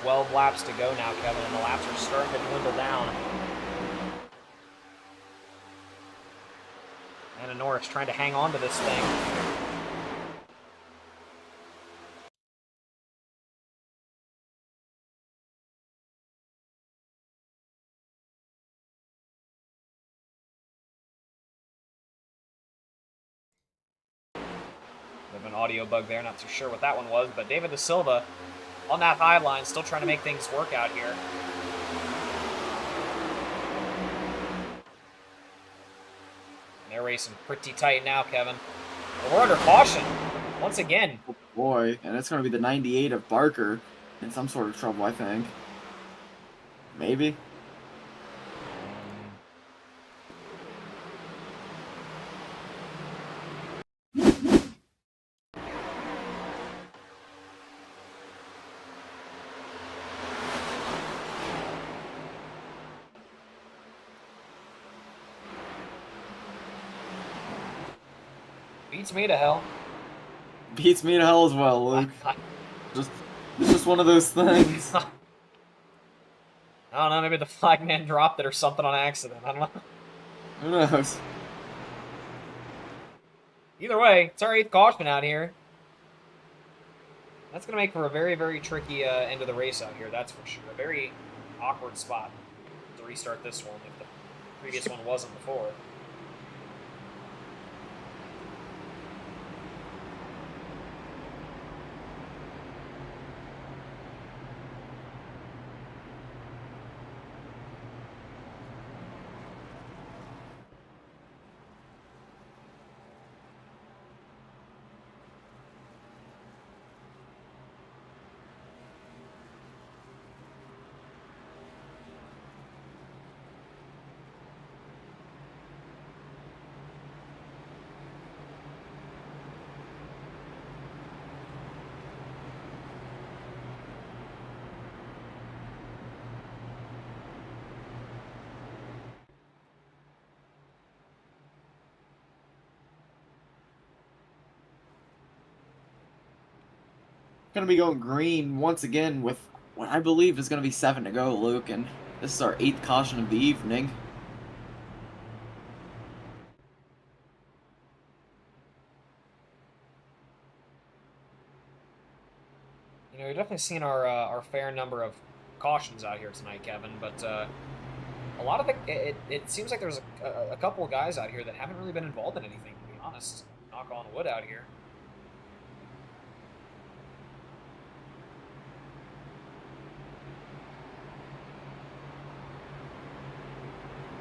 12 laps to go now, Kevin, and the laps are starting to dwindle down. And Norris trying to hang on to this thing. Bit of an audio bug there, not too sure what that one was, but David Da Silva on that high line, still trying to make things work out here. And they're racing pretty tight now, Kevin. But we're under caution once again. Oh boy, and it's going to be the 98 of Barker in some sort of trouble, I think. Maybe. Beats me to hell. Beats me to hell as well, Luke. It's just one of those things. I don't know, maybe the flagman dropped it or something on accident. I don't know. Who knows? Either way, it's our 8th caution out here. That's going to make for a very, very tricky end of the race out here, that's for sure. A very awkward spot to restart this one if the previous one wasn't before. Going to be going green once again with what I believe is going to be 7 to go, Luke, and this is our 8th caution of the evening. You know, you're definitely seeing our fair number of cautions out here tonight, Kevin, but a lot of it seems like there's a couple of guys out here that haven't really been involved in anything, to be honest. Knock on wood out here.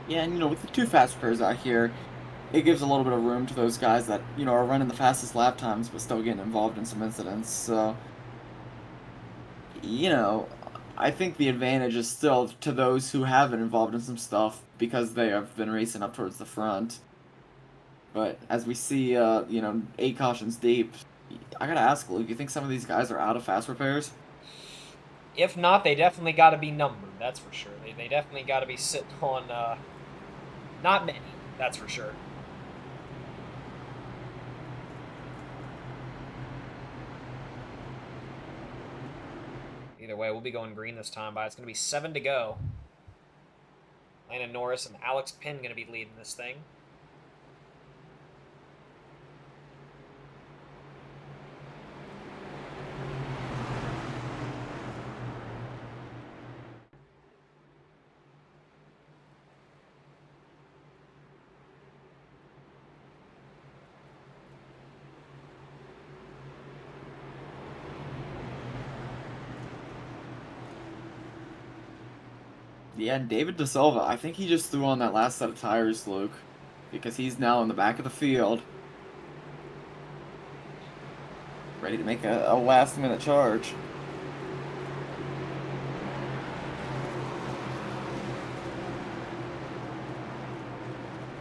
Yeah, and with the 2 fast repairs out here, it gives a little bit of room to those guys that, are running the fastest lap times but still getting involved in some incidents. So, I think the advantage is still to those who have been involved in some stuff because they have been racing up towards the front. But as we see, 8 cautions deep, I gotta ask, Luke, you think some of these guys are out of fast repairs? If not, they definitely got to be numbered, that's for sure. They definitely got to be sitting on, not many, that's for sure. Either way, we'll be going green this time, but it's going to be 7 to go. Landon Norris and Alex Pinn going to be leading this thing. Yeah, and David Da Silva, I think he just threw on that last set of tires, Luke, because he's now in the back of the field, ready to make a last-minute charge.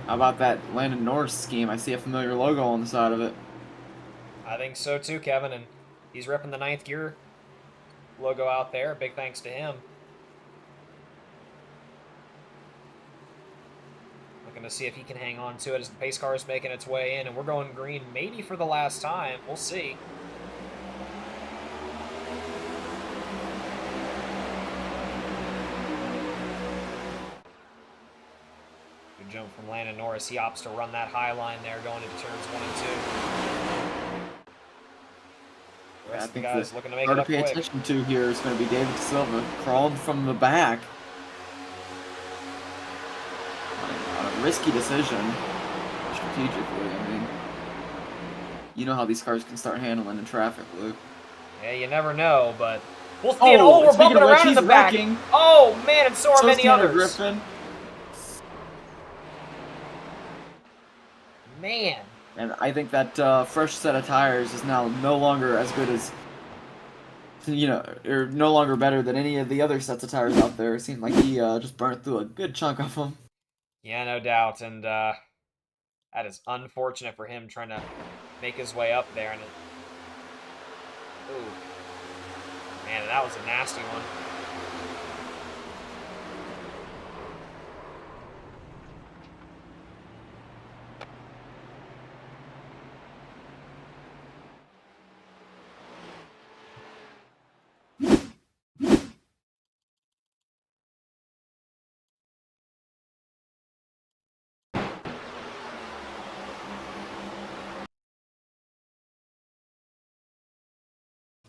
How about that Landon Norris scheme? I see a familiar logo on the side of it. I think so too, Kevin, and he's repping the 9th gear logo out there. Big thanks to him. Looking to see if he can hang on to it as the pace car is making its way in, and we're going green maybe for the last time. We'll see. Good jump from Landon Norris. He opts to run that high line there going into turns 1 and 2. The rest of the guys looking to make it up quick. Hard to pay attention to here is going to be David Silva crawling from the back. On a risky decision, strategically. I mean, you know how these cars can start handling in traffic, Luke. Yeah, you never know, but we'll see. Oh, we're bumping around in the back. Oh man, and so are many others. Griffin. Man. And I think that fresh set of tires is now no longer as good as, or no longer better than any of the other sets of tires out there. It seemed like he just burnt through a good chunk of them. Yeah, no doubt. And that is unfortunate for him trying to make his way up there. And ooh. Man, that was a nasty one.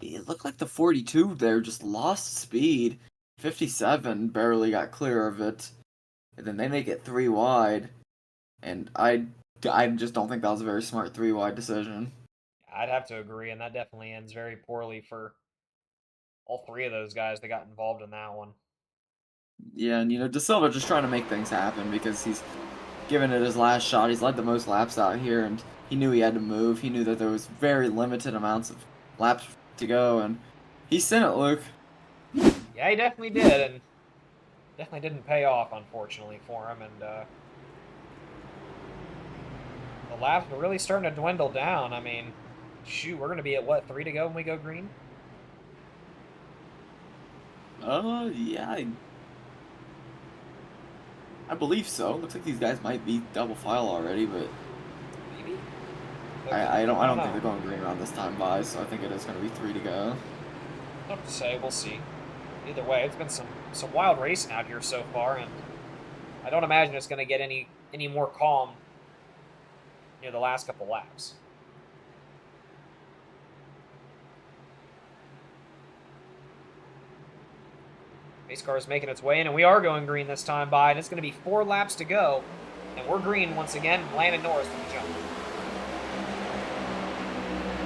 It looked like the 42 there just lost speed. 57 barely got clear of it. And then they make it 3 wide. And I just don't think that was a very smart 3 wide decision. I'd have to agree, and that definitely ends very poorly for all 3 of those guys that got involved in that one. Yeah, and De Silva just trying to make things happen because he's given it his last shot. He's led the most laps out here, and he knew he had to move. He knew that there was very limited amounts of laps to go, and he sent it, Luke. Yeah, he definitely did, and definitely didn't pay off, unfortunately, for him. And the laps were really starting to dwindle down. I mean, shoot, we're going to be at, what, 3 to go when we go green? Yeah, I believe so. Looks like these guys might be double file already, but maybe. I don't think they're going green around this time by, so I think it is going to be 3 to go. Tough to say. We'll see. Either way, it's been some wild racing out here so far, and I don't imagine it's going to get any more calm near the last couple laps. Pace car is making its way in, and we are going green this time by, and it's going to be 4 laps to go, and we're green once again. Landon Norris from the jump.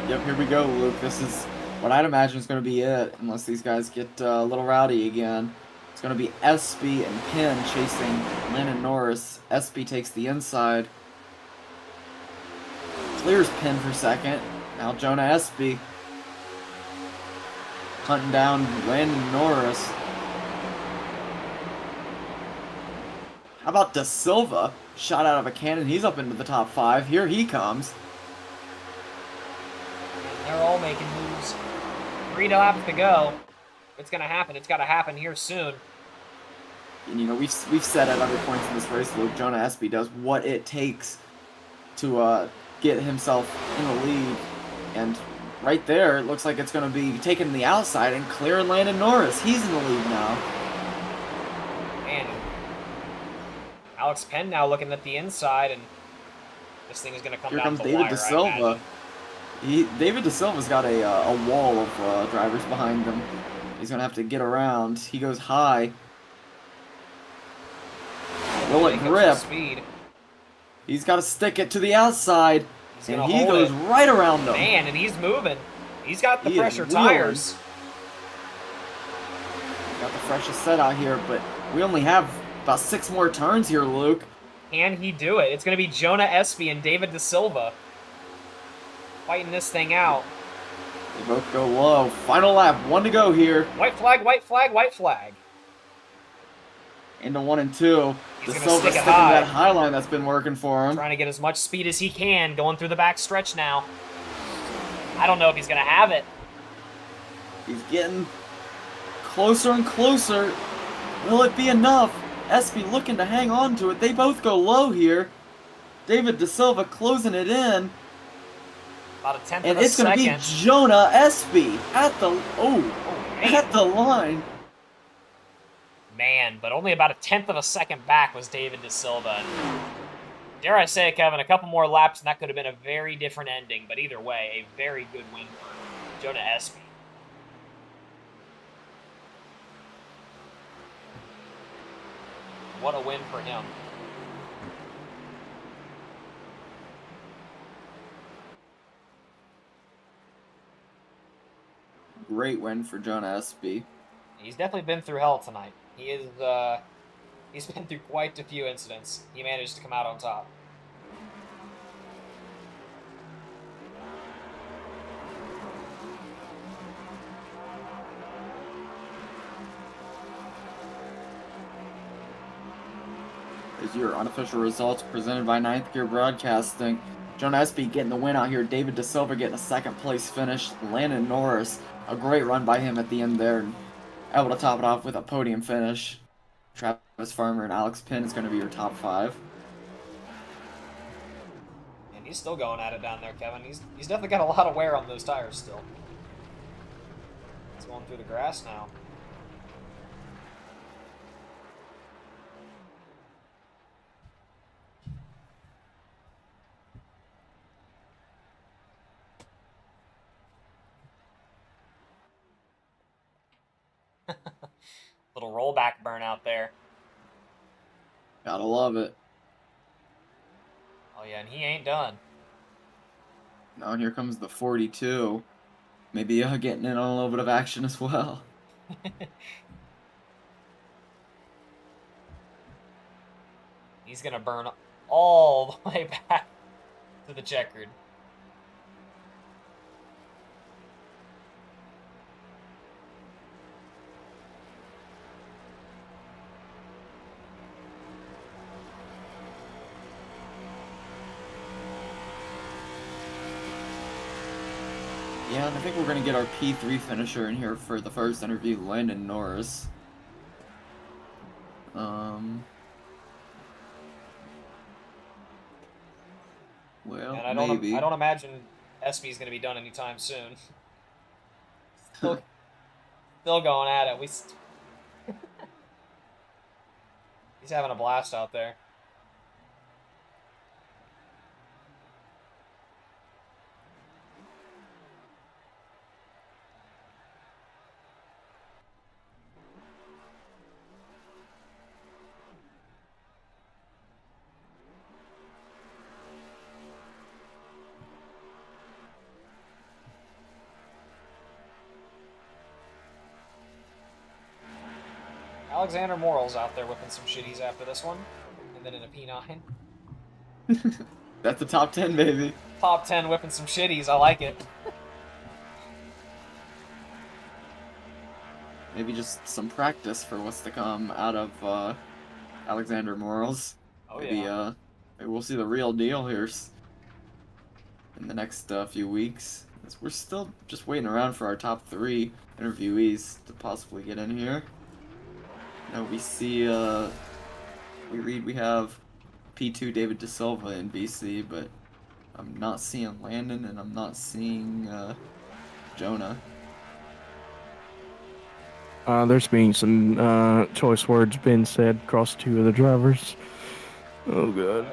Yep, here we go, Luke. This is what I'd imagine is going to be it, unless these guys get a little rowdy again. It's going to be Espy and Penn chasing Landon Norris. Espy takes the inside. Clears Penn for second. Now Jonah Espy hunting down Landon Norris. How about De Silva? Shot out of a cannon. He's up into the top 5. Here he comes. They're all making moves. 3 laps to go. It's going to happen. It's got to happen here soon. And, we've said at other points in this race, Luke, Jonah Espy does what it takes to get himself in the lead. And right there, it looks like it's going to be taking the outside and clearing Landon Norris. He's in the lead now. Man, Alex Penn now looking at the inside, and this thing is going to come down to the wire. Here comes David De Silva. David De Silva's got a wall of drivers behind him. He's going to have to get around. He goes high. Will it grip? He's got to stick it to the outside. And he goes right around him. Man, and he's moving. He's got the pressure tires. Got the freshest set out here, but we only have about 6 more turns here, Luke. Can he do it? It's going to be Jonah Espy and David De Silva fighting this thing out. They both go low. Final lap, 1 to go here. White flag, white flag, white flag. Into 1 and 2. He's De going to stick it sticking high. That high line that's been working for him. Trying to get as much speed as he can, going through the back stretch now. I don't know if he's going to have it. He's getting closer and closer. Will it be enough? Espy looking to hang on to it. They both go low here. David De Silva closing it in. About a tenth and of a it's going to be Jonah Espy at the at the line. Man, but only about a tenth of a second back was David De Silva. Dare I say, Kevin, a couple more laps and that could have been a very different ending. But either way, a very good win for Jonah Espy. What a win for him. Great win for Jonah Espy. He's definitely been through hell tonight. He is. He's been through quite a few incidents. He managed to come out on top. As your unofficial results presented by Ninth Gear Broadcasting. Jonah Espy getting the win out here. David De Silva getting a second place finish. Landon Norris, a great run by him at the end there. And able to top it off with a podium finish. Travis Farmer and Alex Pinn is going to be your top 5. And he's still going at it down there, Kevin. He's definitely got a lot of wear on those tires still. He's going through the grass now. Little rollback burn out there. Gotta love it. Oh yeah, and he ain't done. Now and here comes the 42. Maybe getting in on a little bit of action as well. He's gonna burn all the way back to the checkered. Yeah, and I think we're going to get our P3 finisher in here for the first interview, Landon Norris. Well, And maybe. I don't imagine Espy's going to be done anytime soon. Still going at it. He's having a blast out there. Alexander Morrill's out there whipping some shitties after this one. And then in a P9. That's the top 10, baby. Top 10 whipping some shitties. I like it. Maybe just some practice for what's to come out of Alexander Morals. Oh, maybe, yeah. Maybe we'll see the real deal here in the next few weeks. We're still just waiting around for our top 3 interviewees to possibly get in here. We see, we have P2 David De Silva in BC, but I'm not seeing Landon and I'm not seeing Jonah. There's been some choice words being said across 2 of the drivers. Oh, God.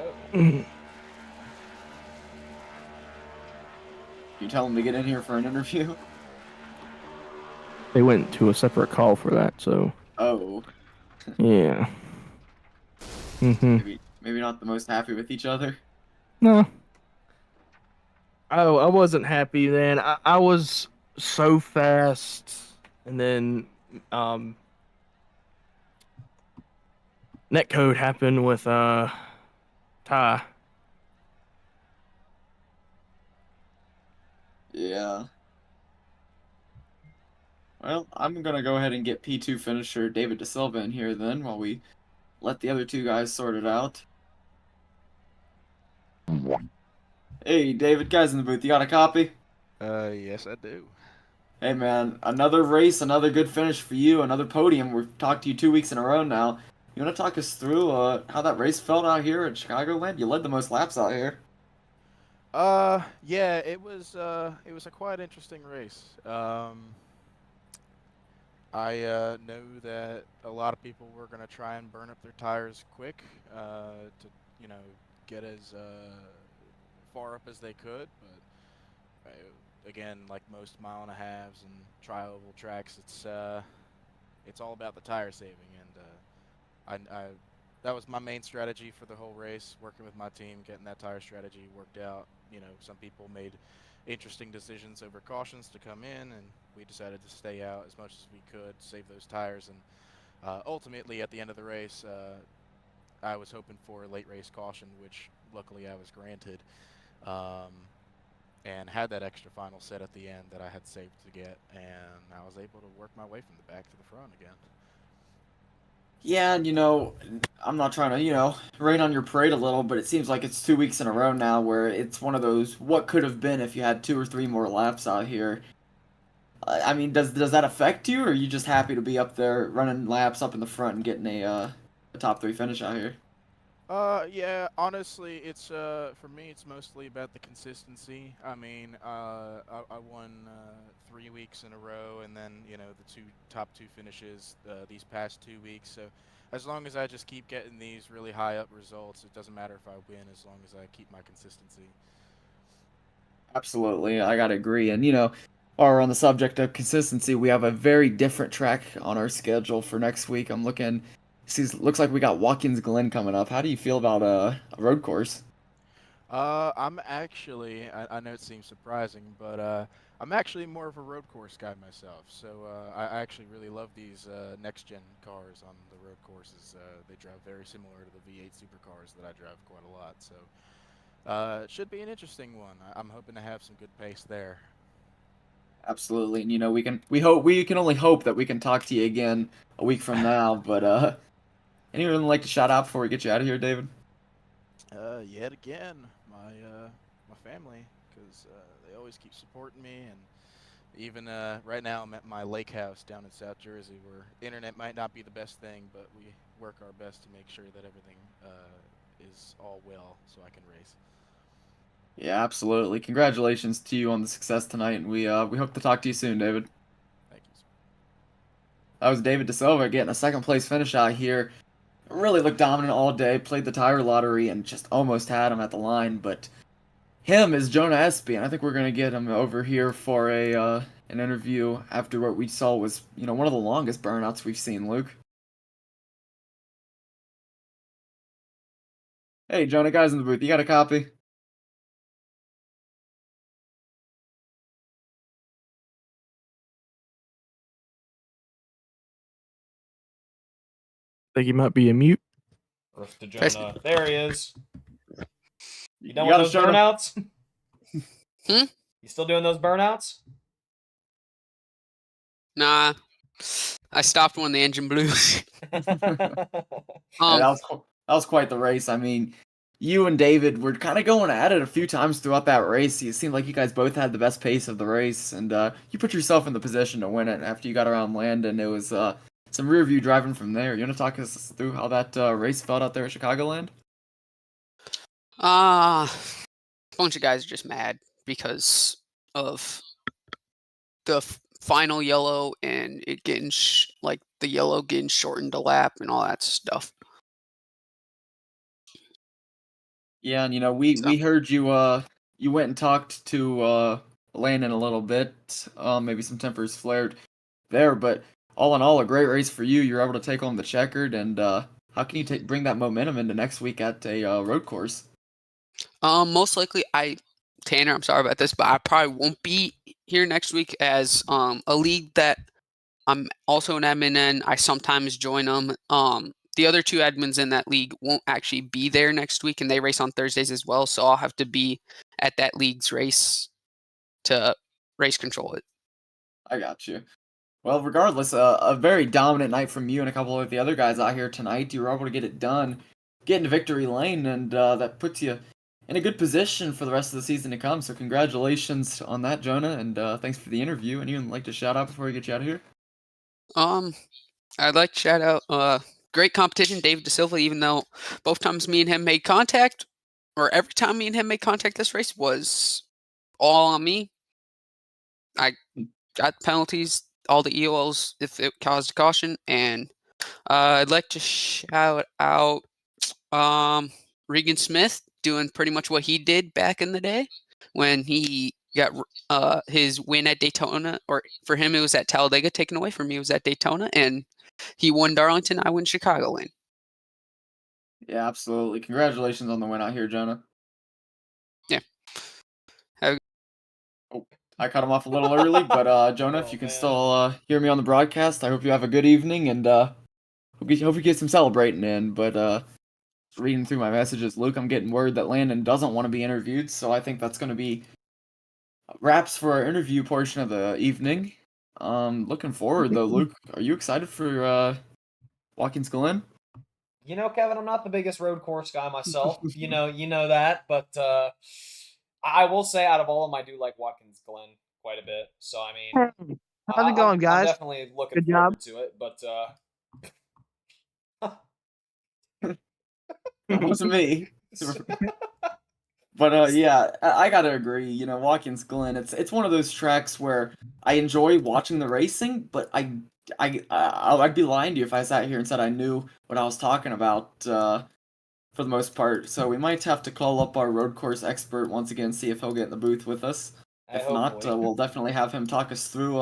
You tell them to get in here for an interview? They went to a separate call for that, so... Oh. Yeah. Maybe not the most happy with each other? No. Oh, I wasn't happy then. I was so fast, and then netcode happened with Ty. Yeah. Well, I'm gonna go ahead and get P2 finisher David De Silva in here then, while we let the other 2 guys sort it out. Hey, David, guys in the booth, you got a copy? Yes, I do. Hey, man, another race, another good finish for you, another podium. We've talked to you 2 weeks in a row now. You want to talk us through how that race felt out here at Chicagoland? You led the most laps out here. Yeah, it was a quite interesting race. I know that a lot of people were gonna try and burn up their tires quick, to get as far up as they could, but again, like most mile and a halves and tri-oval tracks, it's all about the tire saving, and I that was my main strategy for the whole race, working with my team, getting that tire strategy worked out. You know, some people made interesting decisions over cautions to come in, and we decided to stay out as much as we could, save those tires, and ultimately at the end of the race, I was hoping for a late race caution, which luckily I was granted, and had that extra final set at the end that I had saved to get, and I was able to work my way from the back to the front again. Yeah, and I'm not trying to, rain on your parade a little, but it seems like it's 2 weeks in a row now where it's one of those what could have been if you had 2 or 3 more laps out here. I mean, does that affect you, or are you just happy to be up there running laps up in the front and getting a top 3 finish out here? Yeah, honestly, it's for me, it's mostly about the consistency. I mean, I won 3 weeks in a row, and then the top two finishes these past 2 weeks. So, as long as I just keep getting these really high up results, it doesn't matter if I win, as long as I keep my consistency. Absolutely, I gotta agree. And while we're on the subject of consistency, we have a very different track on our schedule for next week. I'm looking. Looks like we got Watkins Glen coming up. How do you feel about a road course? I'm actually, I know it seems surprising, but I'm actually more of a road course guy myself. So I actually really love these next-gen cars on the road courses. They drive very similar to the V8 supercars that I drive quite a lot. So it should be an interesting one. I'm hoping to have some good pace there. Absolutely. And we can only hope that we can talk to you again a week from now. But anyone like to shout out before we get you out of here, David? Yet again, my family, because they always keep supporting me, and even right now I'm at my lake house down in South Jersey, where internet might not be the best thing, but we work our best to make sure that everything is all well, so I can race. Yeah, absolutely. Congratulations to you on the success tonight, and we hope to talk to you soon, David. Thank you. That was David DeSilva getting a second place finish out here. Really looked dominant all day, played the tire lottery, and just almost had him at the line. But him is Jonah Espy, and I think we're gonna get him over here for an interview after what we saw was one of the longest burnouts we've seen, Luke. Hey, Jonah, guys in the booth, you got a copy? Think he might be a mute. Roof to Jonah. There he is. You done You with got those us, Jonah? burnouts? Hmm? You still doing those burnouts? Nah, I stopped when the engine blew. Yeah, that was quite the race. I mean, you and David were kind of going at it a few times throughout that race. It seemed like you guys both had the best pace of the race, and you put yourself in the position to win it after you got around Landon. It was some rear view driving from there. You want to talk us through how that race felt out there at Chicagoland? A bunch of guys are just mad because of the final yellow and it getting like the yellow getting shortened a lap and all that stuff. Yeah, and we heard you went and talked to Landon a little bit. Maybe some tempers flared there, but all in all, a great race for you. You're able to take home the checkered, and how can you bring that momentum into next week at a road course? Most likely, Tanner, I'm sorry about this, but I probably won't be here next week as a league that I'm also an admin in. I sometimes join them. The other two admins in that league won't actually be there next week, and they race on Thursdays as well. So I'll have to be at that league's race to race control it. I got you. Well, regardless, a very dominant night from you and a couple of the other guys out here tonight. You were able to get it done, get into victory lane, and that puts you in a good position for the rest of the season to come. So congratulations on that, Jonah, and thanks for the interview. And you'd like to shout out before we get you out of here? I'd like to shout out great competition, David DeSilva, even though both times me and him made contact, or every time me and him made contact this race was all on me. I got penalties, all the EOLs if it caused a caution, and I'd like to shout out Regan Smith. doing pretty much what he did back in the day when he got his win at Daytona, or for him it was at Talladega, taken away from me. It was at Daytona, and he won Darlington. I win Chicagoland. Yeah, absolutely. Congratulations on the win out here, Jonah. Yeah. Oh, I cut him off a little early, but Jonah, if Oh, you can man. still hear me on the broadcast, I hope you have a good evening, and hope you get some celebrating in. But reading through my messages, Luke, I'm getting word that Landon doesn't want to be interviewed, so I think that's going to be wraps for our interview portion of the evening. Looking forward though, Luke. Are you excited for Watkins Glen? You know, Kevin, I'm not the biggest road course guy myself. You know that, but I will say, out of all of them, I do like Watkins Glen quite a bit. So I mean, How's it going, I'm guys? definitely looking Good job. forward to it. But That wasn't me. But yeah, I gotta agree. You know, Watkins Glen, it's one of those tracks where I enjoy watching the racing, but I'd be lying to you if I sat here and said I knew what I was talking about for the most part. So we might have to call up our road course expert once again, see if he'll get in the booth with us. If not, hopefully, we'll definitely have him talk us through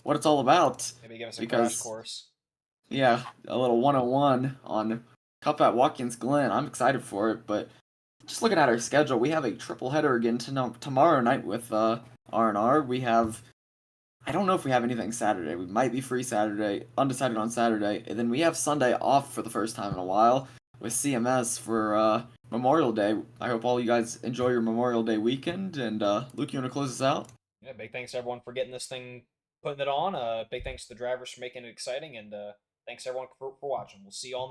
what it's all about. maybe give us a crash Because course. yeah, a little 101 on Cup at Watkins Glen. I'm excited for it, but just looking at our schedule, we have a triple header again tomorrow night with R&R. We have, I don't know if we have anything Saturday. We might be free Saturday, undecided on Saturday, and then we have Sunday off for the first time in a while with CMS for Memorial Day. I hope all you guys enjoy your Memorial Day weekend. And Luke, you want to close us out? Yeah, big thanks to everyone for getting this thing, putting it on. Big thanks to the drivers for making it exciting, and thanks everyone for watching. We'll see you all.